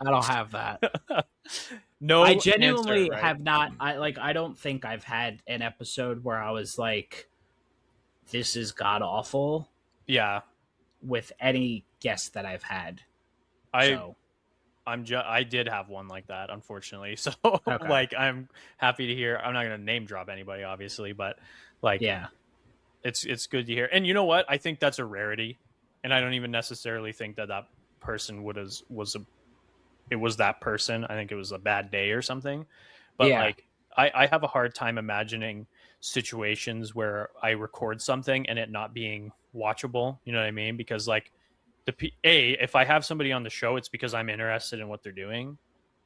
don't have that. I No answer, genuinely right? have not. I don't think I've had an episode where I was like, "This is god awful" Yeah, with any guest that I've had. I So I did have one like that, unfortunately. So okay, like I'm happy to hear. I'm not gonna name drop anybody, obviously, but like yeah, it's good to hear. And you know what? I think that's a rarity, and I don't even necessarily think that person it was that person. I think it was a bad day or something. But yeah, like I have a hard time imagining situations where I record something and it not being watchable. You know what I mean? Because like if I have somebody on the show, it's because I'm interested in what they're doing.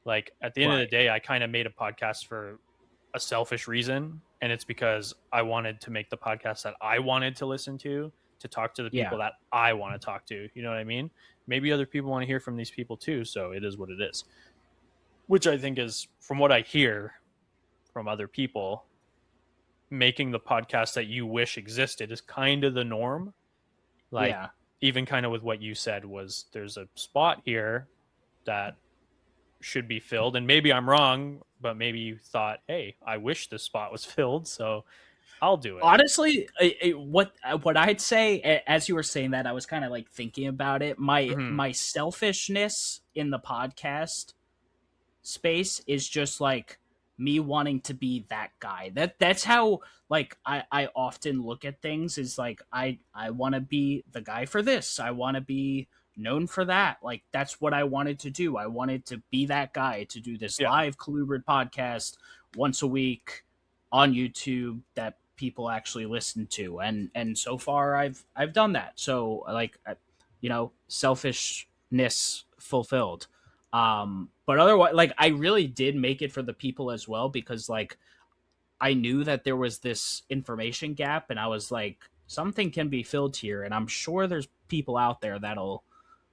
Like at the end of the right, day, I kind of made a podcast a selfish reason, and it's because I wanted to make the podcast that I wanted to listen to talk to the people Yeah. that I want to talk to. You know what I mean? Maybe other people want to hear from these people too, so it is what it is. Which I think is, from what I hear from other people, making the podcast that you wish existed is kind of the norm. Like, Yeah. even kind of with what you said, was there's a spot here that should be filled, and maybe I'm wrong, but maybe you thought, hey, I wish this spot was filled, so I'll do it. Honestly, what I'd say, as you were saying that, I was kind of like thinking about it. My Mm-hmm. my selfishness in the podcast space is just like me wanting to be that guy. That's how like I often look at things, is like I want to be the guy for this. I want to be known for that. Like that's what I wanted to do. I wanted to be that guy to do this Yeah. live Colubrid podcast once a week on YouTube that people actually listen to. And so far I've done that. So like selfishness fulfilled. But otherwise, like I really did make it for the people as well, because like I knew that there was this information gap, and I was like, something can be filled here, and I'm sure there's people out there that'll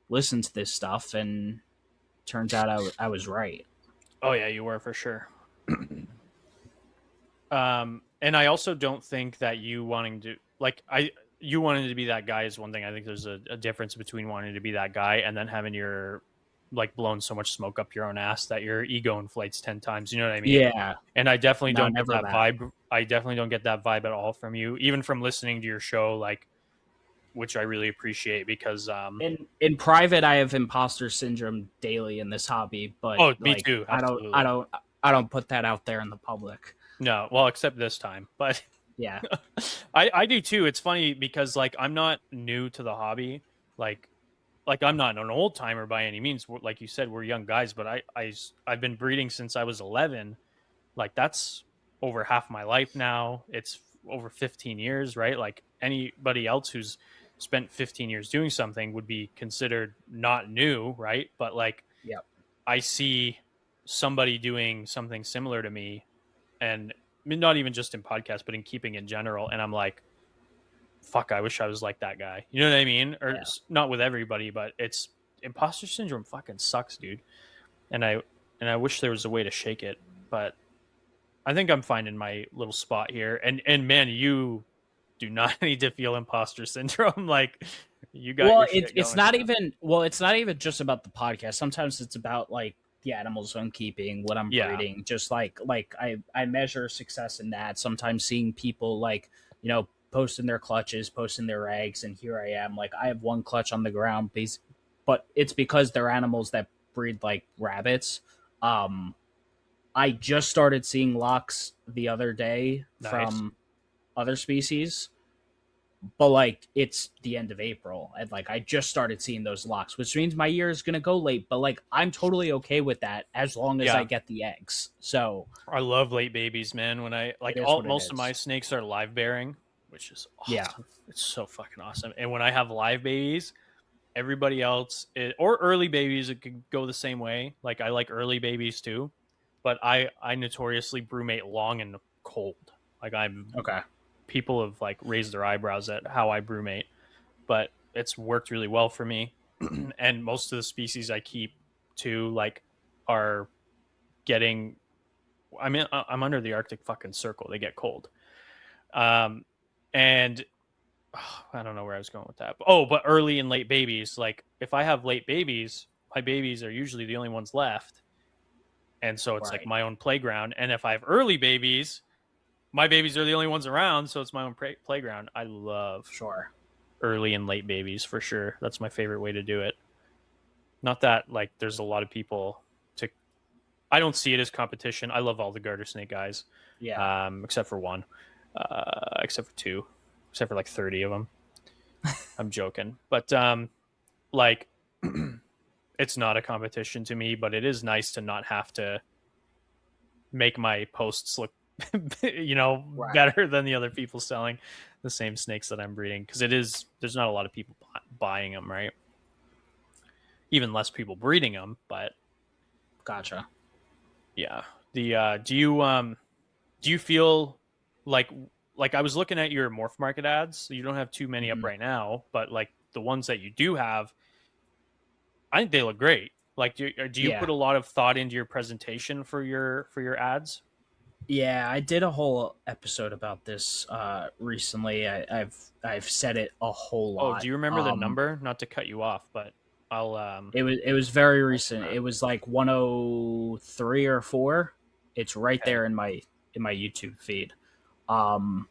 listen to this stuff. And turns out I was right. Oh yeah, you were for sure. And I also don't think that you wanting to you wanting to be that guy is one thing. I think there's a difference between wanting to be that guy and then having your like blown so much smoke up your own ass that your ego inflates 10 times. You know what I mean? Yeah. And I definitely No, don't get never that that. vibe. I definitely don't get that vibe at all from you, even from listening to your show, like, which I really appreciate because In private, I have imposter syndrome daily in this hobby, but oh, me like too, absolutely. I don't put that out there in the public. No, well, except this time, but Yeah. I do too. It's funny because like I'm not new to the hobby, like I'm not an old timer by any means. Like you said, we're young guys, but I've been breeding since I was 11. Like that's over half my life now. It's over 15 years, right? Like anybody else who's spent 15 years doing something would be considered not new, right? But like Yep. I see somebody doing something similar to me, and I mean, not even just in podcasts, but in keeping in general, and I'm like, fuck, I wish I was like that guy. You know what I mean? Or Yeah. not with everybody, but it's imposter syndrome fucking sucks, dude. And I wish there was a way to shake it, but I think I'm finding my little spot here. And man, you do not need to feel imposter syndrome. Like you got Well, your shit it's going. not even it's not even just about the podcast. Sometimes it's about like the animals I'm keeping, what I'm breeding. Just like I measure success in that. Sometimes seeing people like posting their clutches, posting their eggs, and here I am. Like I have one clutch on the ground, but it's because they're animals that breed like rabbits. I just started seeing locks the other day from other species, but like it's the end of April, and like I just started seeing those locks, which means my year is gonna go late. But like I'm totally okay with that as long as I get the eggs. So I love late babies, man. When I like most of my snakes are live bearing, which is awesome. Yeah, it's so fucking awesome. And when I have live babies, everybody else or early babies, it could go the same way. Like I like early babies too, but I notoriously brumate long and cold. Like I'm okay. People have like raised their eyebrows at how I brumate, but it's worked really well for me. And most of the species I keep too like are getting. I'm under the Arctic fucking circle. They get cold. And I don't know where I was going with that. But early and late babies, like if I have late babies, my babies are usually the only ones left. And so it's like my own playground. And if I have early babies, my babies are the only ones around. So it's my own playground. I love early and late babies for sure. That's my favorite way to do it. Not that like there's a lot of people I don't see it as competition. I love all the garter snake guys. Yeah. Except for one. Except for two. Except for like 30 of them. I'm joking. But like it's not a competition to me, but it is nice to not have to make my posts look better than the other people selling the same snakes that I'm breeding, because there's not a lot of people buying them, right? Even less people breeding them, but gotcha. yeah. The do do you feel like I was looking at your Morph Market ads, so you don't have too many up Mhm. right now, but like the ones that you do have, I think they look great. Like, do you put Yeah. a lot of thought into your presentation for your ads? Yeah, I did a whole episode about this recently. I've said it a whole Oh, do lot. you remember the number? Not to cut you off, but I'll It was very I'll see recent. that. It was like 103 or 4. It's right Okay. there in my YouTube feed. Um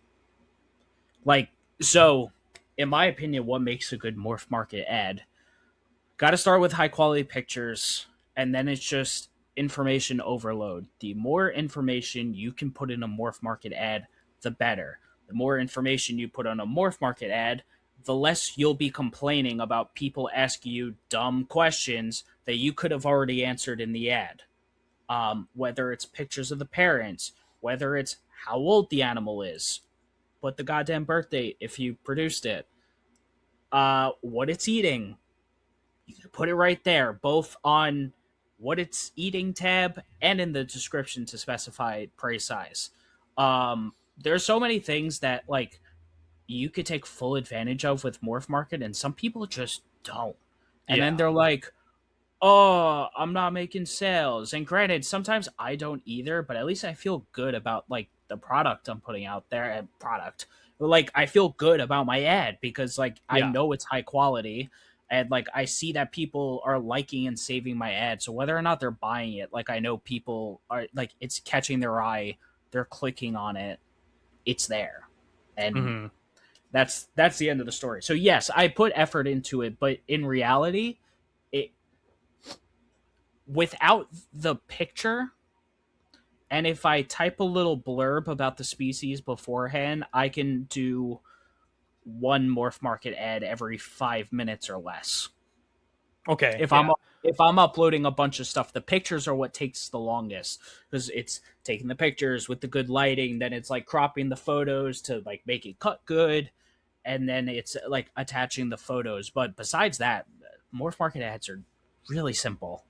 like so in my opinion, what makes a good Morph Market ad? Got to start with high quality pictures, and then it's just information overload. The more information you can put in a Morph Market ad, the better. The more information you put on a Morph Market ad, the less you'll be complaining about people asking you dumb questions that you could have already answered in the ad. Whether it's pictures of the parents, whether it's how old the animal is, what the goddamn birth date if you produced it, what it's eating, you can put it right there, both on what it's eating tab and in the description to specify prey size. There's so many things that like you could take full advantage of with Morph Market, and some people just don't. And then Yeah. they're like, "Oh, I'm not making sales." And granted, sometimes I don't either, but at least I feel good about like the product I'm putting out there and product. Like I feel good about my ad because like I Yeah. know it's high quality and like I see that people are liking and saving my ad. So whether or not they're buying it, like I know people are like it's catching their eye, they're clicking on it, it's there. And Hmm. that's the end of the story. So yes, I put effort into it, but in reality, it without the picture, and if I type a little blurb about the species beforehand, I can do one Morph Market ad every 5 minutes or less. Okay. If Yeah. I'm uploading a bunch of stuff, the pictures are what takes the longest because it's taking the pictures with the good lighting, then it's like cropping the photos to like make it cut good, and then it's like attaching the photos. But besides that, Morph Market ads are really simple.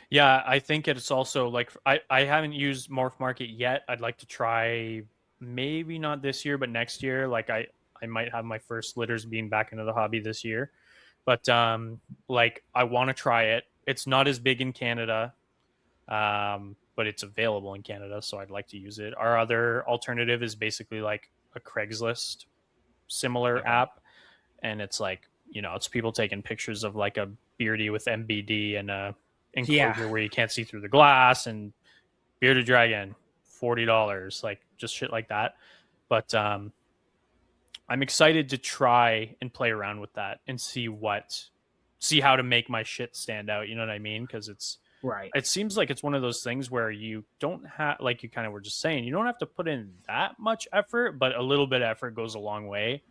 Yeah, I think it's also like I haven't used Morph Market yet. I'd like to try, maybe not this year, but next year. Like I might have my first litters being back into the hobby this year. But like I want to try it. It's not as big in Canada. But it's available in Canada, so I'd like to use it. Our other alternative is basically like a Craigslist similar Okay. app, and it's like, it's people taking pictures of like a beardy with MBD and a Yeah. enclosure where you can't see through the glass, and bearded dragon, $40, like just shit like that. But I'm excited to try and play around with that and see how to make my shit stand out. You know what I mean? Because Right. it seems like it's one of those things where you don't have, like you kind of were just saying, you don't have to put in that much effort, but a little bit of effort goes a long way.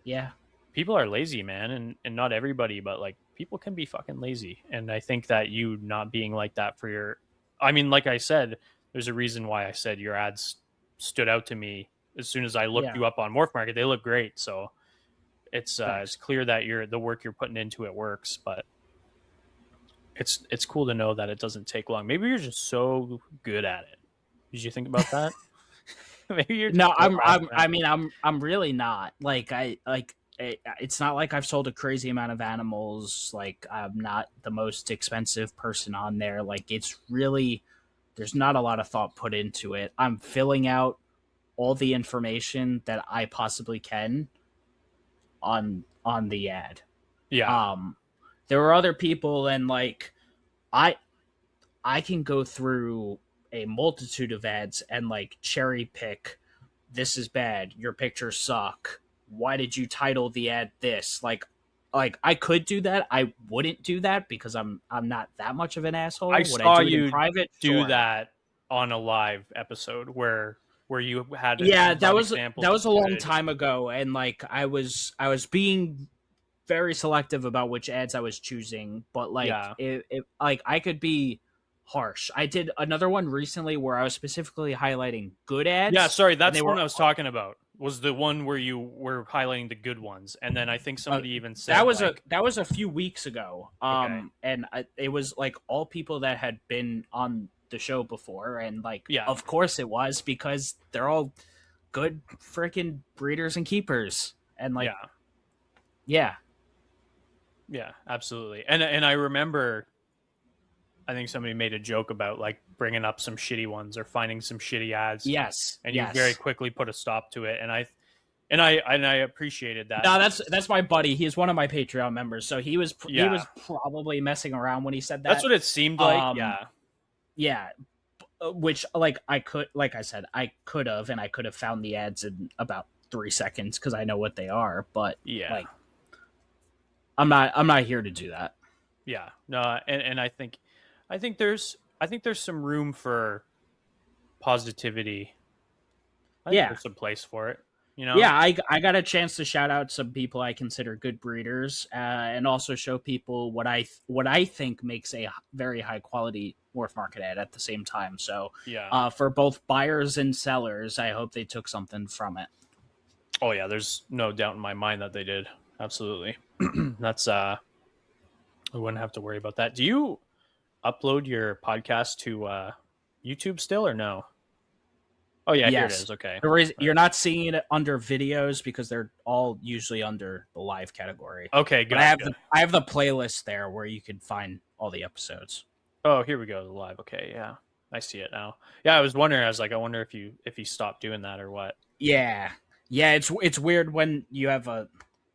Yeah. People are lazy, man, and not everybody, but like people can be fucking lazy. And I think that you not being like that for your, I mean, like I said, there's a reason why I said your ads stood out to me as soon as I looked Yeah. you up on Morph Market. They look great. So it's Thanks. clear that the work you're putting into it works, but it's cool to know that it doesn't take long. Maybe you're just so good at it. Did you think about that? Maybe you're No, just so awesome at I it. mean, I'm really not. Like, it's not like I've sold a crazy amount of animals. Like, I'm not the most expensive person on there. Like, it's really, there's not a lot of thought put into it. I'm filling out all the information that I possibly can on the ad. Yeah. Um, there are other people, and like, I I can go through a multitude of ads and like cherry pick, this is bad, your pictures suck, why did you title the ad this, like I could do that. I wouldn't do that because I'm not that much of an I asshole. Would I saw do it in you private? do Sure. that on a live episode where you Yeah, brought examples that of was a long good. time ago, and like I was being very selective about which ads I was choosing, but like Yeah. it like I could be harsh. I did another one recently where I was specifically highlighting good Yeah, ads, sorry, and that's they the were one I was talking about. Was the one where you were highlighting the good ones. And then I think uh, somebody even said like, that was a few weeks ago. okay. And it was like all people that had been on the show before, and like, Yeah. of course it was, because they're all good freaking breeders and keepers, and like, Yeah. yeah, Yeah, absolutely. And I remember, I think somebody made a joke about like bringing up some shitty ones or finding some shitty ads, yes, and you very yes. quickly put a stop to it. And I appreciated that. No, that's my buddy. He's one of my Patreon members, so he Yeah, was probably messing around when he said that's that. what it seemed like. Um, Yeah, yeah, which like I could, like I said, I could have, and I could have found the ads in about 3 seconds because I know what they are. But yeah, like, I'm not here to do that. yeah. No, and I think there's some room for positivity. I think Yeah, there's some place for it. You know? yeah. I got a chance to shout out some people I consider good breeders, and also show people what I think makes a very high quality morph market ad at the same time. So, Yeah. for both buyers and sellers, I hope they took something from it. Oh yeah. There's no doubt in my mind that they did. Absolutely. That's I wouldn't have to worry about that. Do you upload your podcast to YouTube still or no? Oh yeah, here it Yes. is. Okay. The reason you're not seeing it under videos because they're all usually under the live category. Okay, But gotcha. I have the playlist there where you can find all the episodes. Oh, here we go. The live. Okay, yeah. I see it now. Yeah, I was wondering, I was like, I wonder if you stopped doing that or what. Yeah. Yeah, it's weird when you have a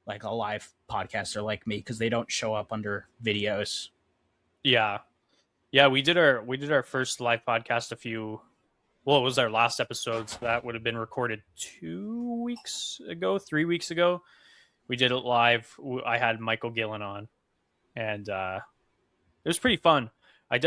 live podcaster like me because they don't show up under videos. Yeah. Yeah, we did our first live podcast it was our last episode, so that would have been recorded 2 weeks ago, 3 weeks ago. We did it live. I had Michael Gillen on, and it was pretty fun. I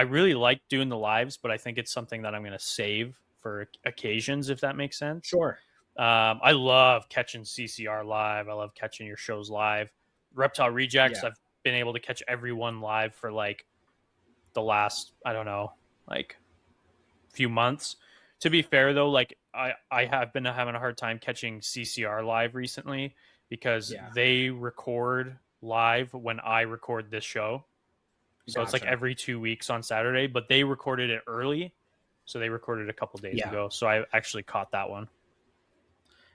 really like doing the lives, but I think it's something that I'm going to save for occasions, if that makes sense. Sure. I love catching CCR live. I love catching your shows live. Reptile Rejects, Yeah. I've been able to catch everyone live for like the last, I don't know, like few months. To be fair though, like I have been having a hard time catching CCR live recently because Yeah. they record live when I record this show. So it's like Gotcha. every 2 weeks on Saturday, but they recorded it early. So they recorded a couple days Yeah. ago. So I actually caught that one.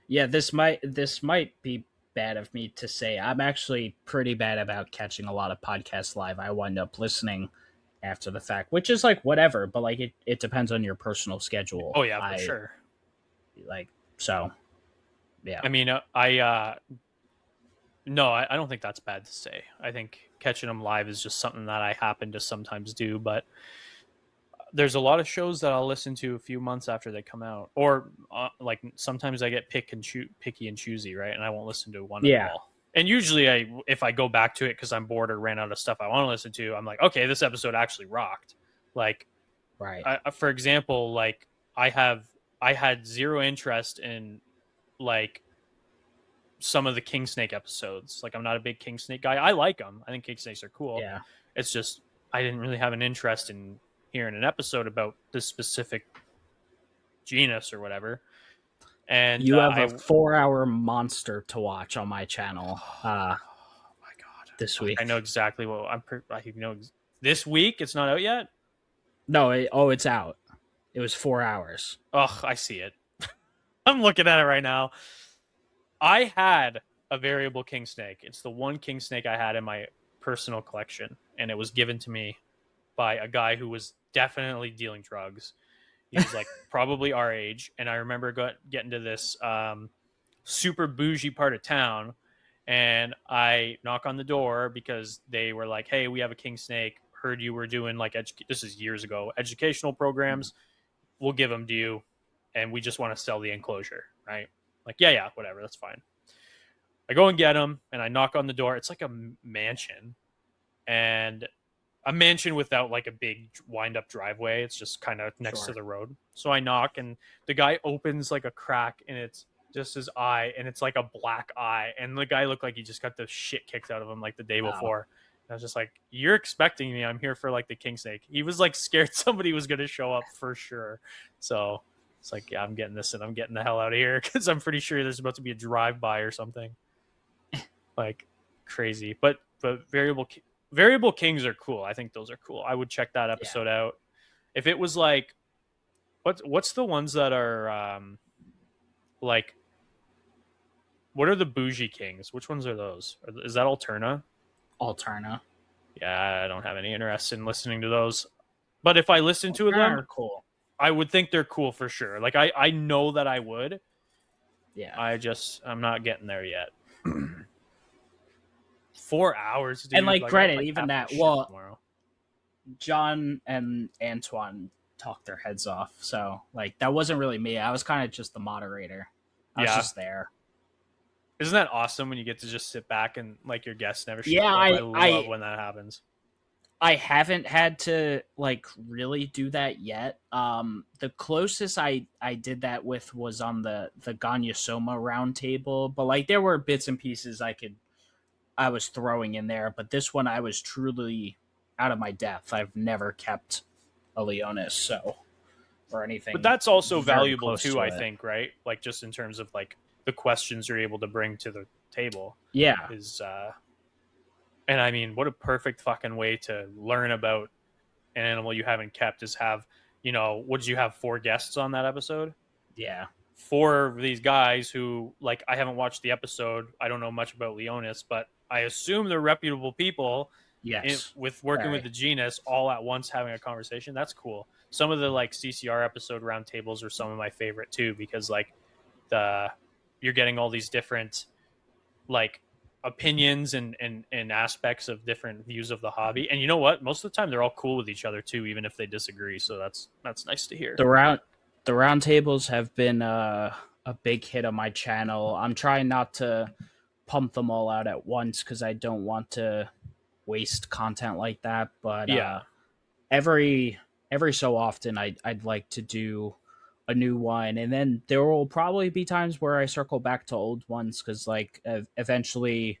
Yeah, this might be bad of me to say. I'm actually pretty bad about catching a lot of podcasts live. I wind up listening after the fact, which is like whatever, but like it depends on your personal schedule. Oh yeah, for sure. Like, so yeah. I mean, no, I don't think that's bad to say. I think catching them live is just something that I happen to sometimes do, but there's a lot of shows that I'll listen to a few months after they come out, or like sometimes I get picky and choosy, right? And I won't listen to one at all. And usually, if I go back to it because I'm bored or ran out of stuff I want to listen to, I'm like, okay, this episode actually rocked. Like, right. For example, like I had zero interest in like some of the King Snake episodes. Like, I'm not a big King Snake guy. I like them. I think King Snakes are cool. Yeah. It's just I didn't really have an interest in hearing an episode about this specific genus or whatever. And you have a 4-hour monster to watch on my channel. Oh my god! This week I know exactly what I know. This week it's not out yet. No, it's out. It was 4 hours. Oh, I see it. I'm looking at it right now. I had a variable king snake. It's the one king snake I had in my personal collection, and it was given to me by a guy who was definitely dealing drugs. He was like probably our age, and I remember getting to this super bougie part of town, and I knock on the door because they were like, "Hey, we have a king snake. Heard you were doing like this is years ago, educational programs. We'll give them to you, and we just want to sell the enclosure, right?" Like, yeah, whatever, that's fine. I go and get them, and I knock on the door. It's like a mansion, and a mansion without like a big wind-up driveway. It's just kind of next to the road. So I knock, and the guy opens like a crack, and it's just his eye, and it's like a black eye. And the guy looked like he just got the shit kicked out of him like the day before. And I was just like, "You're expecting me? I'm here for like the king snake." He was like scared somebody was going to show up for sure. So it's like, yeah, I'm getting this, and I'm getting the hell out of here because I'm pretty sure there's about to be a drive-by or something. Like crazy, but variable kings are cool. I think those are cool. I would check that episode out. If it was like, what's the ones that are like, what are the bougie kings? Which ones are those? Is that Alterna? Alterna. Yeah, I don't have any interest in listening to those. But if I listen to Alterna them, are cool. I would think they're cool for sure. Like I know that I would. Yeah. I'm not getting there yet. 4 hours, dude. And like, Like I granted, like even have to that, shit well, tomorrow. John and Antoine talked their heads off. So like, that wasn't really me. I was kind of just the moderator. I was Yeah. just there. Isn't that awesome when you get to just sit back and like your guests never shut Yeah, up? I love when that happens. I haven't had to like really do that yet. The closest I did that with was on the Ganyasoma roundtable, but like there were bits and pieces I was throwing in there, but this one I was truly out of my depth. I've never kept a Leonis, so or anything. But that's also very valuable close too, to I it. think, right? Like just in terms of like the questions you're able to bring to the table Yeah, is and I mean, what a perfect fucking way to learn about an animal you haven't kept is have, what did you have, 4 guests on that episode? yeah. 4 of these guys who, like, I haven't watched the episode. I don't know much about Leonis, but I assume they're reputable people Yes. with working with Very. the genus all at once having a conversation. That's cool. Some of the like CCR episode roundtables are some of my favorite too, because like you're getting all these different like opinions and aspects of different views of the hobby. And you know what? Most of the time they're all cool with each other too, even if they disagree. So that's nice to hear. The round tables have been a big hit on my channel. I'm trying not to pump them all out at once because I don't want to waste content like that. But Yeah. every so often, I'd like to do a new one, and then there will probably be times where I circle back to old ones because like eventually,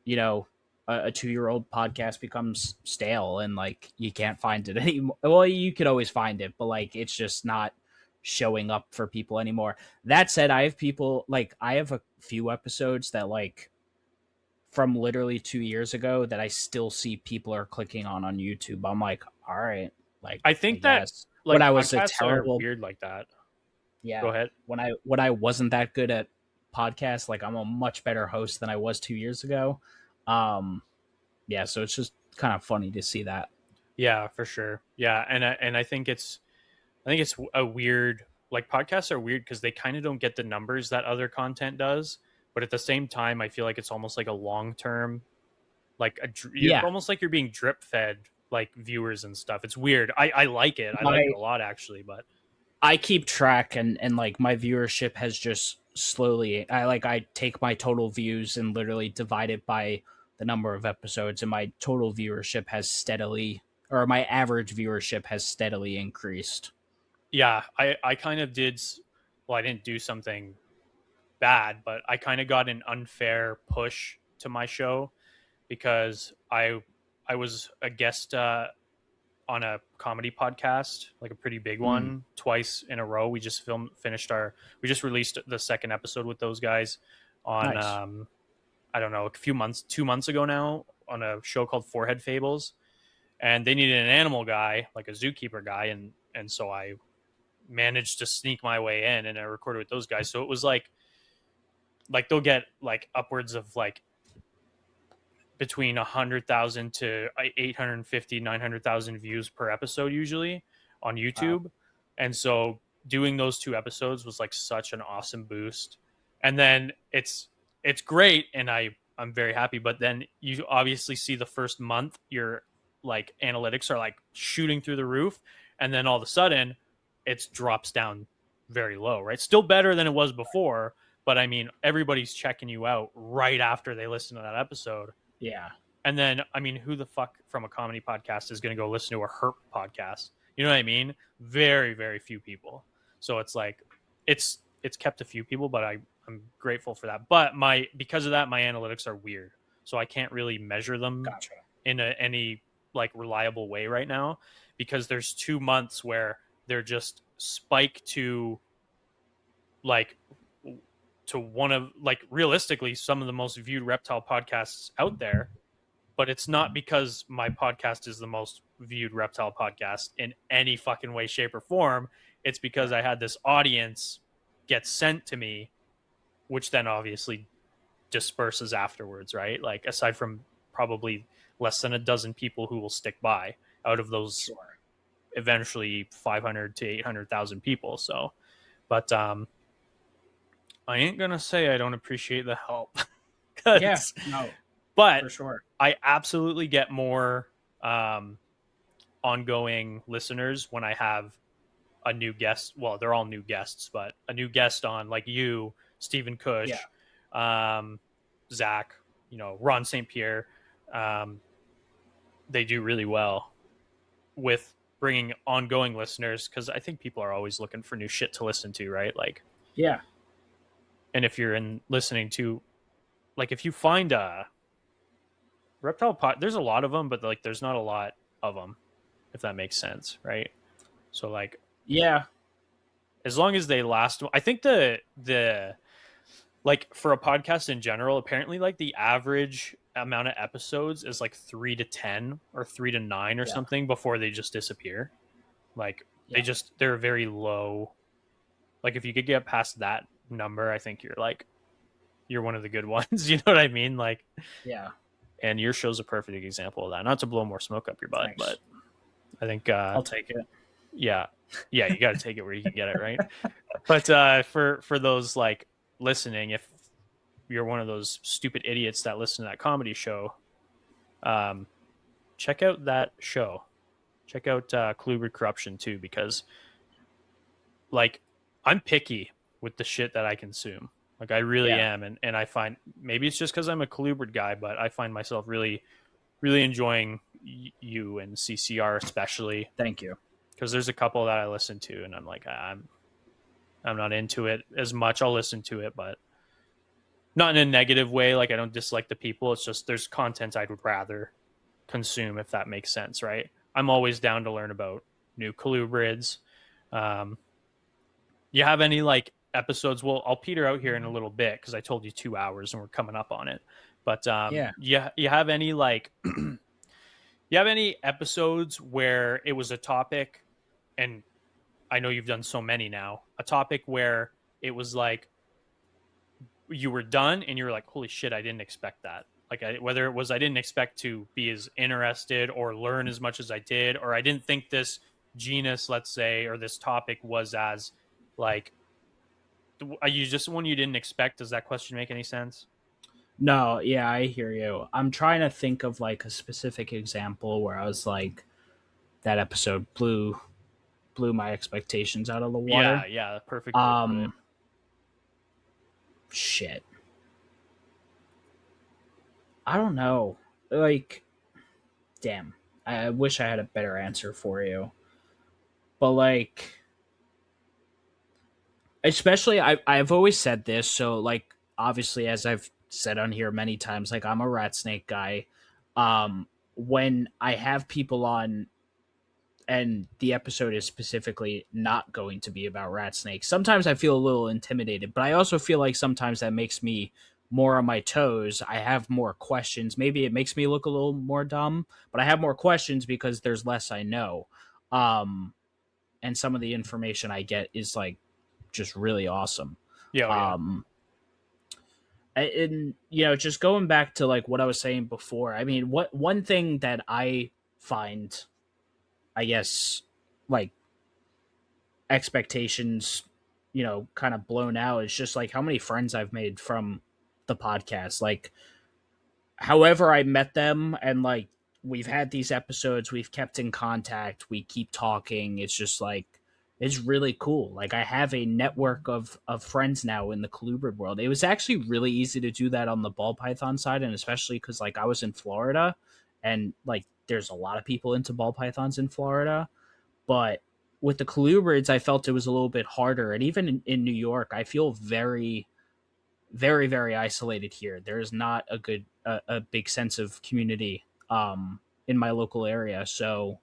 you know. A 2-year-old podcast becomes stale and like you can't find it anymore. Well, you could always find it, but like it's just not showing up for people anymore. That said, I have people like I have a few episodes that like from literally 2 years ago that I still see people are clicking on YouTube. I'm like, all right, like I I think that guess when like I was a podcasts are terrible, weird like that. Go yeah, ahead. when I wasn't that good at podcasts, like I'm a much better host than I was 2 years ago. Um, yeah, so it's just kind of funny to see that. Yeah, for sure. Yeah, and I think it's a weird, like podcasts are weird because they kind of don't get the numbers that other content does, but at the same time I feel like it's almost like a long-term like it's Yeah, almost like you're being drip fed like viewers and stuff. It's weird. I like it. I like my it a lot actually, but I keep track and like my viewership has just slowly I take my total views and literally divide it by the number of episodes and my total viewership has steadily or my average viewership has steadily increased. yeah, I kind of did well, I didn't do something bad, but I kind of got an unfair push to my show because I was a guest on a comedy podcast, like a pretty big Mm, one, twice in a row. We just released the second episode with those guys on nice. I don't know, a few months, 2 months ago now, on a show called Forehead Fables, and they needed an animal guy, like a zookeeper guy, and so I managed to sneak my way in and I recorded with those guys. So it was like they'll get like upwards of like between 100,000 to 850, 900,000 views per episode usually on Wow. YouTube. And so doing those 2 episodes was like such an awesome boost. And then it's great and I'm very happy, but then you obviously see the first month your like analytics are like shooting through the roof and then all of a sudden it drops down very low, right? Still better than it was before, but I mean everybody's checking you out right after they listen to that episode. Yeah. And then, I mean, who the fuck from a comedy podcast is going to go listen to a herp podcast? You know what I mean? Very, very few people. So it's like, it's kept a few people, but I'm grateful for that. But because of that, my analytics are weird, so I can't really measure them Gotcha. in any like reliable way right now because there's 2 months where they're just spike like to one of like realistically some of the most viewed reptile podcasts out there but it's not because my podcast is the most viewed reptile podcast in any fucking way, shape, or form. It's because I had this audience get sent to me, which then obviously disperses afterwards, right? Like, aside from probably less than a dozen people who will stick by out of those Sure. eventually 500 to 800,000 people. So, but I ain't gonna say I don't appreciate the help, Yeah, cause, no, but for sure. I absolutely get more ongoing listeners when I have a new guest. Well, they're all new guests, but a new guest on, like you, Stephen Yeah. Cush, Zach, Ron St. Pierre. Um, they do really well with bringing ongoing listeners, because I think people are always looking for new shit to listen to, right? Like, Yeah. and if you're in listening to, like, if you find a reptile pod, there's a lot of them, but like, there's not a lot of them, if that makes sense, right? So like, Yeah. as long as they last, I think the like, for a podcast in general, apparently like the average amount of episodes is like 3 to 10 or 3 to 9 or Yeah. something before they just disappear. Like, Yeah. they're very low. Like, if you could get past that number, I think you're one of the good ones. You know what I mean? Like, Yeah. and your show's a perfect example of that. Not to blow more smoke up your butt, Thanks. but I think I'll take it. yeah, you got to take it where you can get it, right? But for those like listening, if you're one of those stupid idiots that listen to that comedy show, check out that show. Check out Colubrid Corruption too, because like, I'm picky with the shit that I consume. Like, I really Yeah. am, and I find, maybe it's just because I'm a Colubrid guy, but I find myself really, really enjoying you and CCR especially, Thank you. because there's a couple that I listen to, and I'm like, I'm not into it as much. I'll listen to it, but not in a negative way. Like, I don't dislike the people. It's just there's content I'd rather consume, if that makes sense, right? I'm always down to learn about new colubrids. Um, you have any like episodes? Well, I'll peter out here in a little bit because I told you 2 hours and we're coming up on it. But Yeah. you have any like you have any episodes where it was a topic, and I know you've done so many now, a topic where it was like you were done and you were like, holy shit, I didn't expect that. Like, whether it was I didn't expect to be as interested or learn as much as I did, or I didn't think this genus, let's say, or this topic was as like, you just one you didn't expect. Does that question make any sense? No, yeah, I hear you. I'm trying to think of like a specific example where I was like, that episode blew my expectations out of the water. Yeah, perfect way to put it. Um, shit. I don't know. Like, damn. I wish I had a better answer for you. But like, especially I've always said this, so like obviously as I've said on here many times, like I'm a rat snake guy. When I have people on and the episode is specifically not going to be about rat snakes, sometimes I feel a little intimidated, but I also feel like sometimes that makes me more on my toes. I have more questions. Maybe it makes me look a little more dumb, but I have more questions because there's less I know. Um, and some of the information I get is like just really awesome. Yeah, oh, yeah, Um, and just going back to like what I was saying before, I mean, what one thing that I find, I guess, like expectations, kind of blown out is just like how many friends I've made from the podcast. Like, however I met them, and like we've had these episodes, we've kept in contact, we keep talking. It's just like it's really cool. Like, I have a network of friends now in the colubrid world. It was actually really easy to do that on the ball python side, and especially because like I was in Florida, and like there's a lot of people into ball pythons in Florida. But with the colubrids, I felt it was a little bit harder, and even in New York, I feel very very very isolated here. There's not a big sense of community in my local area. So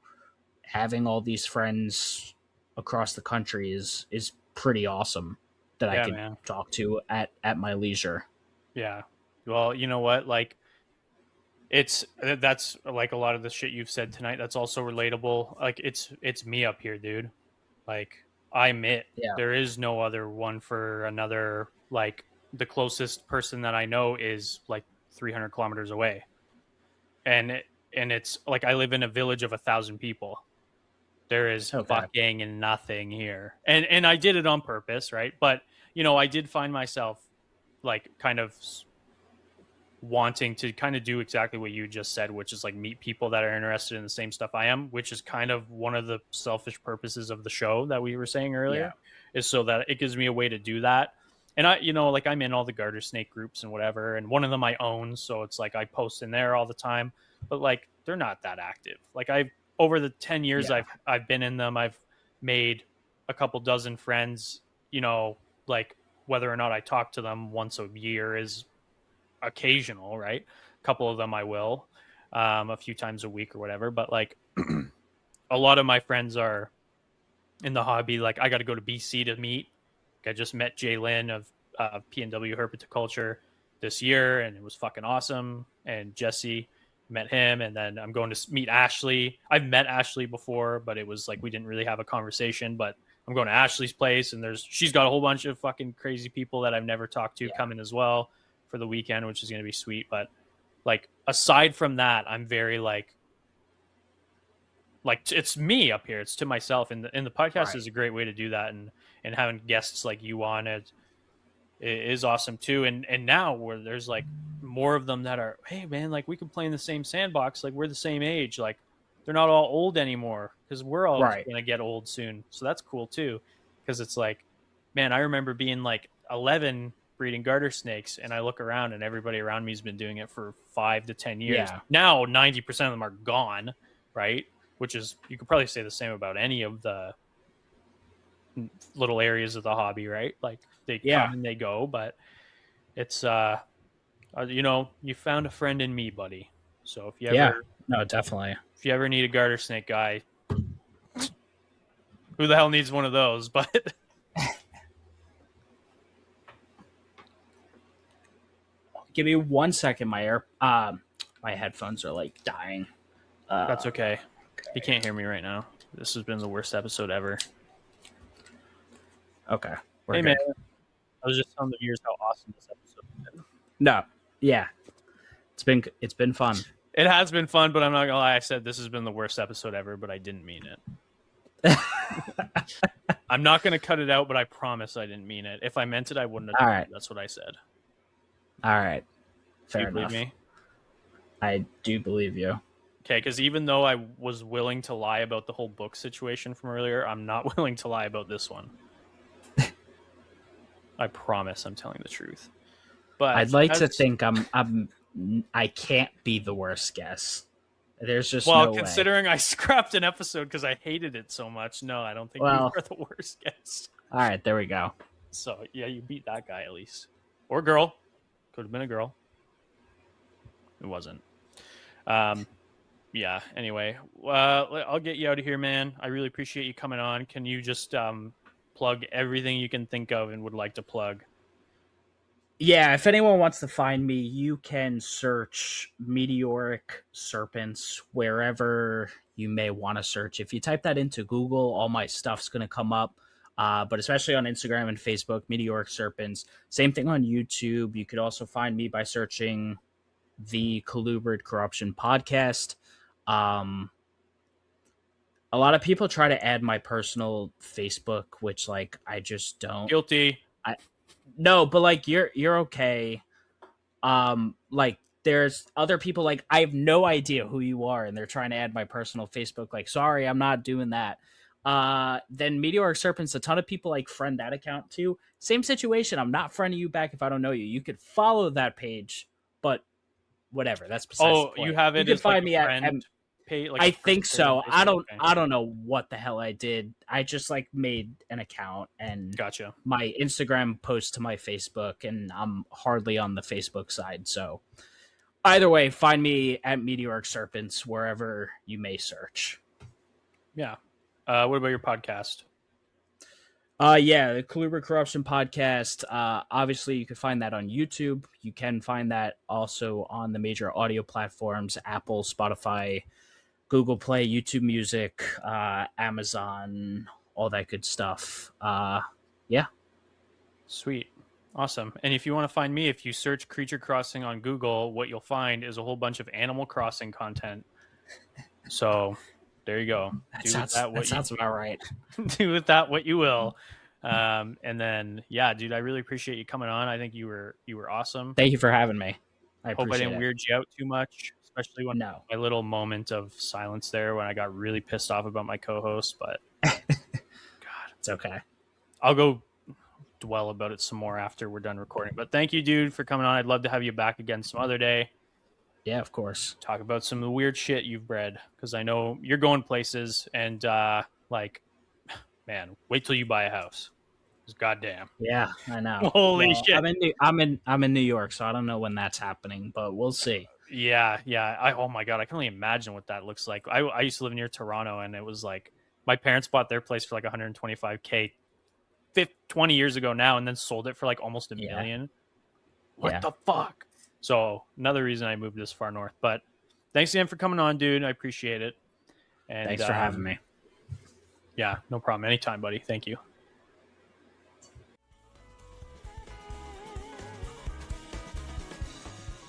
having all these friends across the country is pretty awesome that I yeah, could man. talk to at my leisure. Yeah. Well, you know what? Like, That's like a lot of the shit you've said tonight. That's also relatable. Like it's me up here, dude. Like I'm it. Yeah. There is no other one for another. Like the closest person that I know is like 300 kilometers away, and it's like I live in a village of 1,000 people. There is Okay. fucking nothing here, and I did it on purpose, right? But I did find myself like kind of wanting to kind of do exactly what you just said, which is like meet people that are interested in the same stuff I am, which is kind of one of the selfish purposes of the show that we were saying Yeah. earlier, is so that it gives me a way to do that. And I, like I'm in all the garter snake groups and whatever, and one of them I own, so it's like I post in there all the time, but like they're not that active. Like I've over the 10 years I've been in them, I've made a couple dozen friends, like whether or not I talk to them once a year is occasional, right? A couple of them I will, a few times a week or whatever. But like a lot of my friends are in the hobby. Like I got to go to BC to meet. I just met Jay Lynn of P&W Herpetoculture this year, and it was fucking awesome. And Jesse, met him, and then I'm going to meet Ashley. I've met Ashley before, but it was like we didn't really have a conversation. But I'm going to Ashley's place, and she's got a whole bunch of fucking crazy people that I've never talked to coming as well for the weekend, which is going to be sweet. But like aside from that, I'm very like it's me up here. It's to myself, and the podcast is a great way to do that. And having guests like you on it is awesome too. And now where there's like more of them that are, hey man, like we can play in the same sandbox. Like we're the same age. Like they're not all old anymore because we're all going to get old soon. So that's cool too. Because it's like, man, I remember being like 11 breeding garter snakes, and I look around and everybody around me has been doing it for 5 to 10 years. Yeah. Now 90% of them are gone, right? Which is, you could probably say the same about any of the little areas of the hobby, right? Like they come and they go, but it's you found a friend in me, buddy. So if you ever no, definitely, if you ever need a garter snake guy, who the hell needs one of those? But give me 1 second. My headphones are like dying. That's okay. You can't hear me right now. This has been the worst episode ever. Okay. Hey, man. I was just telling the viewers how awesome this episode has been. No. Yeah. It's been fun. It has been fun, but I'm not going to lie. I said this has been the worst episode ever, but I didn't mean it. I'm not going to cut it out, but I promise I didn't mean it. If I meant it, I wouldn't have. All right. That's what I said. All right. Fair enough. Do you believe me? I do believe you. Okay, because even though I was willing to lie about the whole book situation from earlier, I'm not willing to lie about this one. I promise I'm telling the truth. But I'd like to think I can't be the worst guess. There's just considering I scrapped an episode because I hated it so much, no, I don't think you were the worst guess. All right, there we go. So yeah, you beat that guy at least, or girl. Could have been a girl. It wasn't. Yeah. Anyway, I'll get you out of here, man. I really appreciate you coming on. Can you just plug everything you can think of and would like to plug? Yeah, if anyone wants to find me, you can search Meteoric Serpents wherever you may want to search. If you type that into Google, all my stuff's going to come up. But especially on Instagram and Facebook, Meteoric Serpents. Same thing on YouTube. You could also find me by searching the Colubrid Corruption Podcast. A lot of people try to add my personal Facebook, which like I just don't. Guilty. No, but like you're okay. Like there's other people like I have no idea who you are, and they're trying to add my personal Facebook. Like, sorry, I'm not doing that. Then Meteoric Serpents, a ton of people like friend that account too. Same situation. I'm not friending you back if I don't know you. You could follow that page, but whatever. That's besides the point. You have it. You can find me at page. Like I think so. I don't know what the hell I did. I just like made an account and gotcha my Instagram post to my Facebook, and I'm hardly on the Facebook side. So either way, find me at Meteoric Serpents wherever you may search. Yeah. What about your podcast? Yeah, the Colubrid Corruption podcast. Obviously, you can find that on YouTube. You can find that also on the major audio platforms: Apple, Spotify, Google Play, YouTube Music, Amazon, all that good stuff. Yeah. Sweet. Awesome. And if you want to find me, if you search Creature Crossing on Google, what you'll find is a whole bunch of Animal Crossing content. So there you go. That sounds about right. Do with that what you will. And then, yeah, dude, I really appreciate you coming on. I think you were awesome. Thank you for having me. I hope I didn't appreciate it. weird you out too much, especially when No. my little moment of silence there when I got really pissed off about my co-host. But God, it's okay. I'll go dwell about it some more after we're done recording. But thank you, dude, for coming on. I'd love to have you back again some other day. Yeah, of course. Talk about some of the weird shit you've bred, because I know you're going places, and like, man, wait till you buy a house. Goddamn. Yeah, I know. Holy shit. I'm in New York, so I don't know when that's happening, but we'll see. Yeah. Oh my God, I can only imagine what that looks like. I used to live near Toronto, and it was like my parents bought their place for like $125K 20 years ago now, and then sold it for like almost $1 million. What the fuck? So another reason I moved this far north. But thanks again for coming on, dude. I appreciate it. And thanks for having me. Yeah, no problem. Anytime, buddy. Thank you.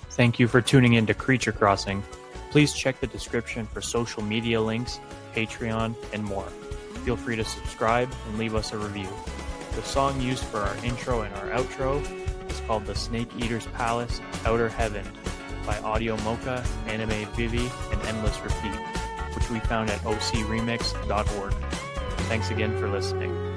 Thank you for tuning in to Creature Crossing. Please check the description for social media links, Patreon, and more. Feel free to subscribe and leave us a review. The song used for our intro and our outro is called The Snake Eater's Palace, Outer Heaven by Audio Mocha, Anime Vivi, and Endless Repeat, which we found at ocremix.org. Thanks again for listening.